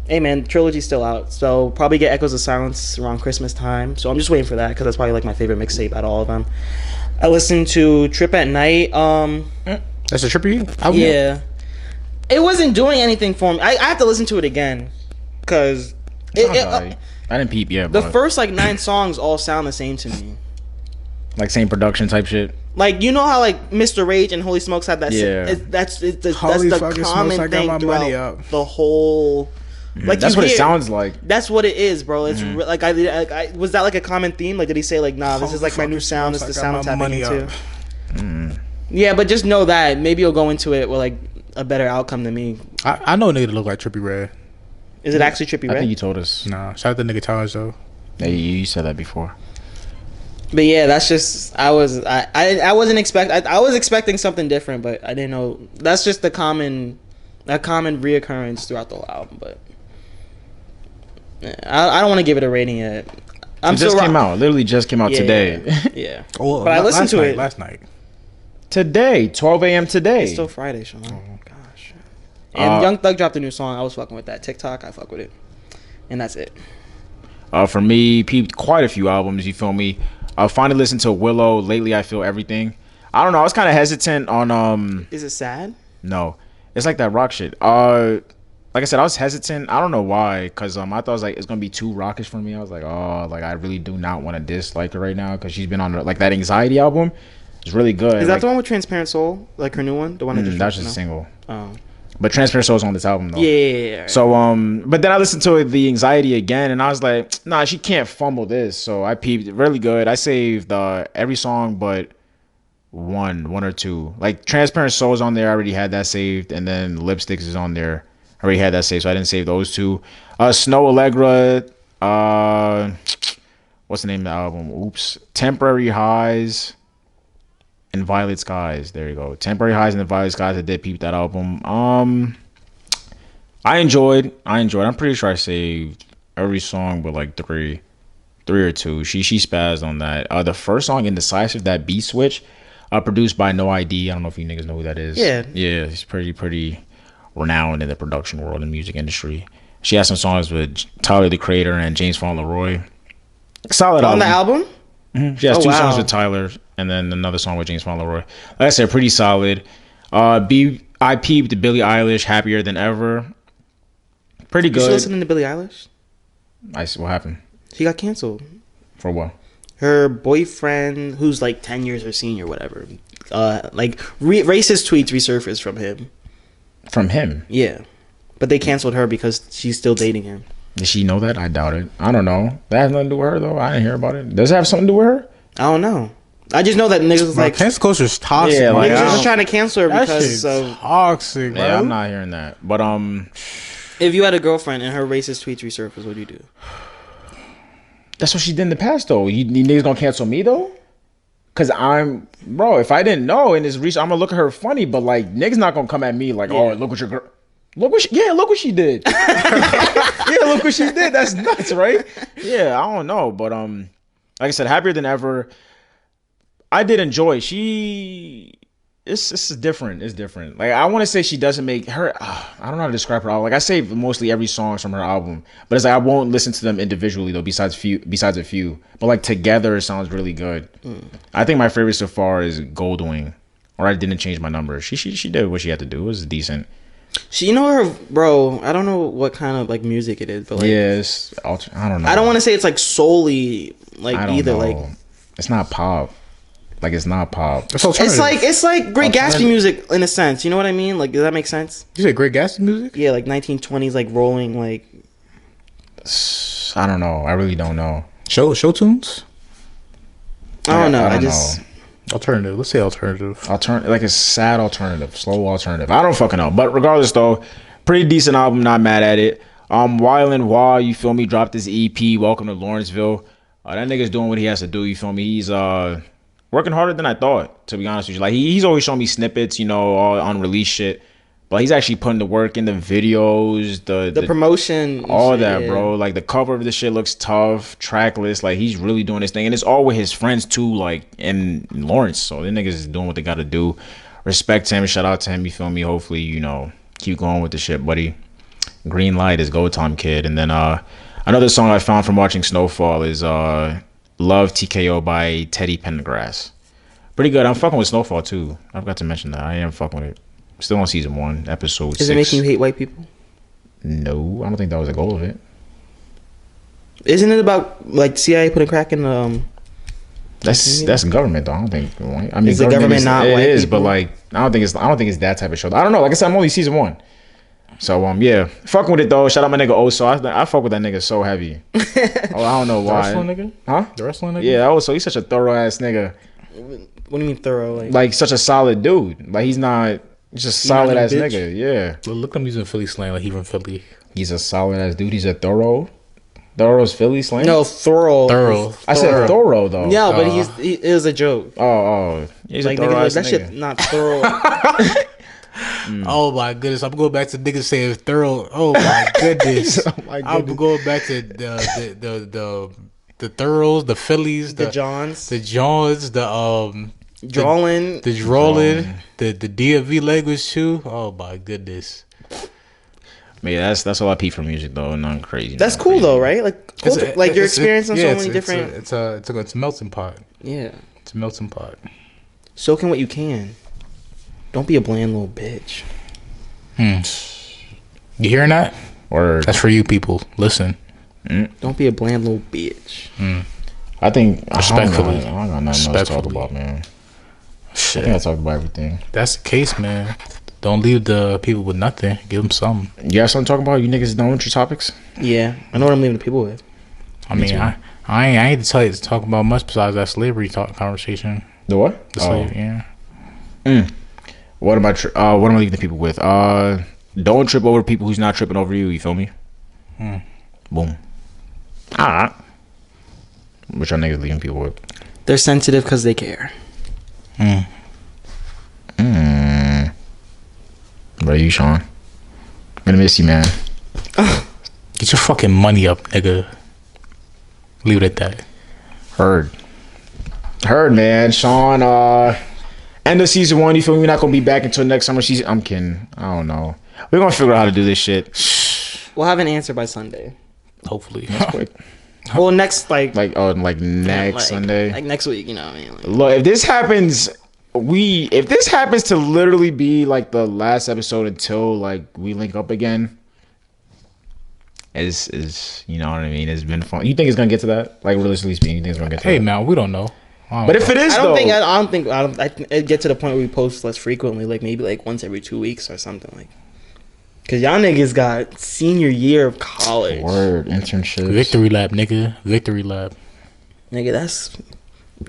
hey man, trilogy's still out, so probably get Echoes of Silence around Christmas time. So I'm just waiting for that because that's probably like my favorite mixtape out of all of them. I listened to Trip at Night. That's a trippy album. Yeah, it wasn't doing anything for me. I have to listen to it again because I didn't peep yet. the But first like 9 songs all sound the same to me. like same production type shit. Like, you know how like Mr. Rage and Holy Smokes had that. Yeah. That's the Holy fucking common smokes, I got thing my money throughout up. the whole. Like That's you what it hear- sounds like. That's what it is, bro. It's like I was that like a common theme? Like, did he say like, nah, this is like my new sound. It's the sound I'm tapping into. Yeah, but just know that maybe you'll go into it with like a better outcome than me. I know a nigga that look like Trippie Redd. Is it actually Trippie I Redd? think you told us. Nah, shout out to nigga Taj though. Yeah, you said that before. But yeah, that's just I wasn't I was expecting something different, but I didn't know. That's just a common reoccurrence throughout the whole album. But I don't want to give it a rating yet. It just came out. Literally just came out today. Yeah. Oh, But I listened to it last night. Today, 12 a.m. today. It's still Friday, Sean. Oh gosh. And Young Thug dropped a new song. I was fucking with that. TikTok, I fuck with it. And that's it. For me, peeped quite a few albums. You feel me? I finally listened to Willow. Lately, I feel everything. I don't know. I was kind of hesitant on Is it sad? No, it's like that rock shit. Like I said, I was hesitant. I don't know why, because I thought it was like it's gonna be too rockish for me. I was like, oh, like I really do not want to dislike her right now because she's been on like that Anxiety album. It's really good. Is that like, the one with Transparent Soul? Like her new one? The one that just that's dropped? just a single. Oh. But Transparent Soul's on this album though. Yeah. So but then I listened to the Anxiety again, and I was like, nah, she can't fumble this. So I peeped. Really good. I saved every song but one or two. Like Transparent Soul's on there. I already had that saved, and then Lipsticks is on there. I already had that saved, so I didn't save those two. Snow Allegra. What's the name of the album? Oops. Temporary Highs and Violet Skies. There you go. Temporary Highs and the Violet Skies. I did peep that album. I enjoyed. I'm pretty sure I saved every song but like three or two. She spazzed on that. The first song, Indecisive, that beat switch, produced by No ID. I don't know if you niggas know who that is. Yeah, he's pretty renowned in the production world and music industry. She has some songs with Tyler the Creator and James Fauntleroy. Solid on album. the album? Mm-hmm. She has two songs with Tyler and then another song with James Fauntleroy. Like I said, pretty solid. I peeped Billie Eilish, Happier Than Ever. Pretty good. You listening to Billie Eilish? What happened? She got canceled. For what? Her boyfriend, who's like 10 years her senior, whatever, racist tweets resurfaced from him. From him? Yeah. But they canceled her because she's still dating him. Did she know that? I doubt it. I don't know. That has nothing to do with her, though. I didn't hear about it. Does it have something to do with her? I don't know. I just know that niggas was like... cancel culture is toxic. Yeah, like, niggas was trying to cancel her because of... toxic, bro. Yeah, I'm not hearing that. But, if you had a girlfriend and her racist tweets resurfaced, what would you do? That's what she did in the past, though. You niggas gonna cancel me, though? Because bro, if I didn't know in this research, I'm gonna look at her funny, but like, niggas not gonna come at me like, oh, look what your girl. Look what she did. Yeah, look what she did. That's nuts, right? Yeah, I don't know, but like I said, Happier Than Ever. I did enjoy. It's different. It's different. Like I want to say she doesn't make her. I don't know how to describe her album. Like I say, mostly every song from her album, but it's like I won't listen to them individually though. Besides a few, but like together, it sounds really good. I think my favorite so far is Goldwing, or I Didn't Change My Number. She did what she had to do. It was decent. You know her, bro. I don't know what kind of like music it is, but like, yes, I don't know. I don't want to say it's like solely like either know. Like it's not pop. Like it's not pop. It's like Great Gatsby music in a sense. You know what I mean? Like, does that make sense? You said Great Gatsby music? Yeah, like 1920s, like rolling, like. I don't know. I really don't know. Show tunes. I don't know. I don't just know. Alternative. Let's say alternative. Like a sad alternative, slow alternative. I don't fucking know. But regardless, though, pretty decent album. Not mad at it. Wyland Wah, you feel me? Dropped his EP. Welcome to Lawrenceville. That nigga's doing what he has to do. You feel me? He's working harder than I thought, to be honest with you. Like he's always showing me snippets, you know, all unreleased shit. But he's actually putting the work in the videos, the promotion, all that, bro. Like the cover of the shit looks tough, track list. Like he's really doing this thing, and it's all with his friends too, like in Lawrence. So the niggas is doing what they got to do. Respect to him, shout out to him. You feel me? Hopefully, you know, keep going with the shit, buddy. Green light is go time, kid. And then another song I found from watching Snowfall is Love TKO by Teddy Pendergrass. Pretty good. I'm fucking with Snowfall too. I forgot to mention that. I am fucking with it. Still on season 1, episode 6. Is it making you hate white people? No, I don't think that was the goal of it. Isn't it about like CIA putting crack in That's government though. I don't think. I mean, Is the government not it white is, people? but like I don't think it's that type of show. I don't know. Like I said, I'm only season 1. So yeah, fucking with it though. Shout out my nigga Oso. I fuck with that nigga so heavy. Oh, I don't know The why. wrestling nigga? Huh? The wrestling nigga? Yeah, Oso. He's such a thorough ass nigga. What do you mean thorough? Like such a solid dude. Like he's just solid not a ass bitch? nigga. Yeah. Well, look at him using Philly slang like he from Philly. He's a solid ass dude. He's a thorough. Thoro's Philly slang. No, thorough. Thorough. I said thorough though. Yeah, but he is a joke. Oh. He's Like a thorough nigga, ass that nigga. shit not thorough. Oh my goodness! I'm going back to niggas saying thorough. Oh my goodness! Oh my I'm goodness. going back to the thoroughs, the Phillies, The Johns, the Johns, drawling. the drawling, the DMV language too. Oh my goodness! Man, that's a lot of Pete for music though. Nothing crazy. That's nothing cool crazy. though, right? Like, like you're experiencing so many it's different. It's a melting pot. Yeah, It's a melting pot. soak in what you can. Don't be a bland little bitch. You hearing that? Or That's for you people. Listen. Don't be a bland little bitch. I think Respectfully. I don't got nothing else to talk about, man. I Shit. think I talked about everything. That's the case, man. Don't leave the people with nothing. Give them something. You got something to talk about? You niggas done with your topics? Yeah, I know what I'm leaving the people with. I mean, I ain't to tell you to talk about much besides that slavery talk conversation. The what? The slave, yeah. What am I leaving the people with? Don't trip over people who's not tripping over you. You feel me? Boom. Alright. What y'all niggas leaving people with? They're sensitive because they care. Where are you, Sean? Gonna miss you, man. Get your fucking money up, nigga. Leave it at that. Heard, man. Sean, end of season 1. You feel me? We're not gonna be back until next summer season. I'm kidding. I don't know. We're gonna figure out how to do this shit. We'll have an answer by Sunday. Hopefully. Quick. Well, next Like next Sunday. like next week. You know what I mean? Like, Look, if this happens to literally be like the last episode until like we link up again, is you know what I mean? It's been fun. You think it's gonna get to that? Like realistically speaking, you think it's gonna get to Hey, that? man, we don't know. But if it is, I don't though, think I it get to the point where we post less frequently, like maybe like once every 2 weeks or something like. Cause y'all niggas got senior year of college. word internships. Victory lap, nigga. Victory lap. Nigga,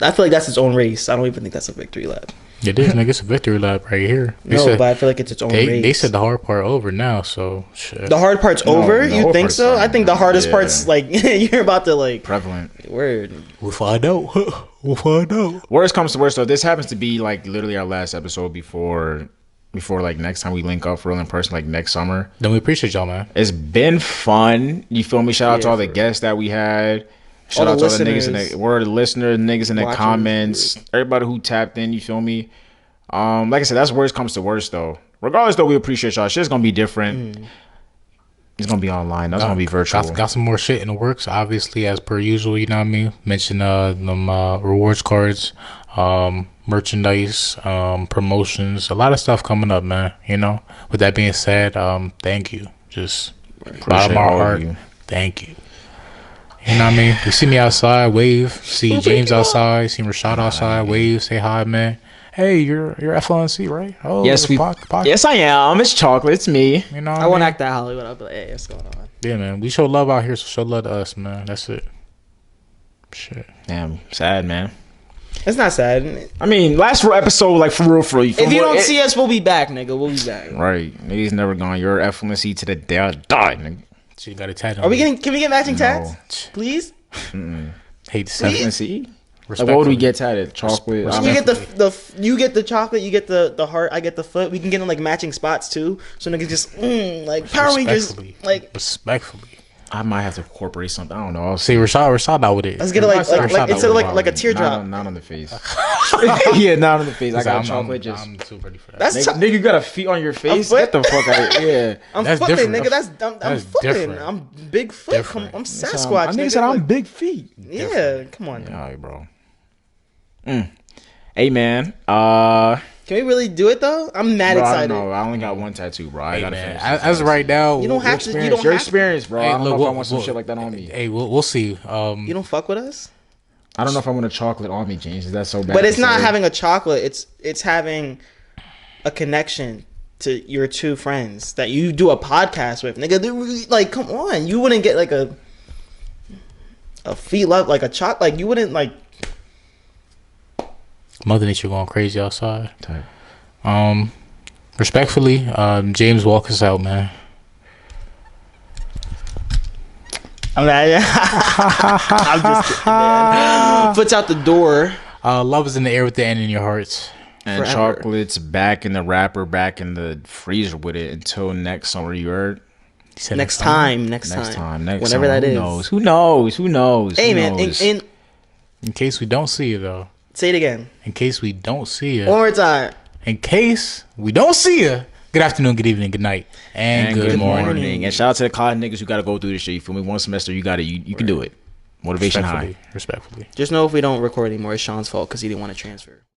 I feel like that's its own race. I don't even think that's a victory lap. It is, nigga. It's a victory lap right here. But I feel like it's its own race. They said the hard part over now, so shit. The hard part's over. the You hard think part's so? fine. I think the hardest Yeah. part's like you're about to like Prevalent. word. We'll find out. We'll find out. Worst comes to worst, though, this happens to be like literally our last episode before like next time we link up for real in person, like next summer. Then we appreciate y'all, man. It's been fun. You feel me? Shout out to all the guests that we had. Shout All out the to all the niggas in listeners. the word, the listeners, niggas in the Watchers. comments, everybody who tapped in. You feel me? Like I said, that's worst comes to worst though. Regardless though, we appreciate y'all. Shit's gonna be different. It's gonna be online. That's gonna be virtual. Got some more shit in the works, obviously, as per usual. You know what I mean? Mention them rewards cards, merchandise, promotions, a lot of stuff coming up, man. You know. With that being said, thank you. Just bottom of our all of heart, you. thank you. You know what I mean? You see me outside, wave. See James outside. See Rashad outside, wave. Say hi, man. Hey, you're F.L.n, right? Oh, Yes, Yes, I am. It's chocolate. It's me. You know what I won't mean? act that Hollywood. I'll be like, hey, what's going on? Yeah, man. We show love out here, so show love to us, man. That's it. Shit. Damn, sad man. It's not sad. I mean, last episode, like for real, you feel If you me? don't see us, we'll be back, nigga. We'll be back. Right, niggas never gone. You're F.L.n to the day I die, nigga. So you got a tattoo. Are we getting? Can we get matching tats, please? Hate to say it. F.L.n. Like, what would we get tatted? Chocolate. Respect- You get you get the chocolate, you get the heart, I get the foot. We can get them like matching spots too, so niggas just like Power Rangers. Respectfully. Like Respectfully. I might have to incorporate something. I don't know. I'll See, Rashad out with it. let's get it like instead of like a teardrop. Not on the face. Yeah, not on the face. I got chocolate. I'm too ready for that. That's Nigga, you got a feet on your face? foot? Get the fuck out of here. Yeah. I'm That's footing, different. nigga. I'm That's footing. different. I'm Bigfoot. Different. I'm Sasquatch. I Nigga said I'm Like, big feet. yeah, come on. All right, bro. Hey, man. Can we really do it though? I'm mad Bro, I excited. don't know. I only got one tattoo, bro. I Hey, gotta man. finish. As of right now, You don't have to. You don't Your have experience, bro. Hey, I don't look, know if I we'll- want some we'll- shit like that on me. Hey, we'll see. You don't fuck with us. I don't know if I want a chocolate on me, James. Is that so bad? But it's to not say? having a chocolate. It's having a connection to your two friends that you do a podcast with. Nigga, like, come on. You wouldn't get like a feel up like a chocolate. Like, you wouldn't like. Mother Nature going crazy outside. Type. Respectfully, James, walk us out, man. I'm just kidding, man. Puts out the door. Love is in the air with the end in your hearts. And Forever. chocolates back in the wrapper, back in the freezer with it until next summer. You heard? He said Next time. Next Whenever summer. that is. Who knows? Hey, Who man. knows? In case we don't see you, though. Say it again. In case we don't see you. One more time. In case we don't see you. Good afternoon, good evening, good night, and good morning. And shout out to the college niggas who got to go through this shit. You feel me? One semester, you got it. You can do it. Motivation high. Respectfully. Just know if we don't record anymore, it's Sean's fault because he didn't want to transfer.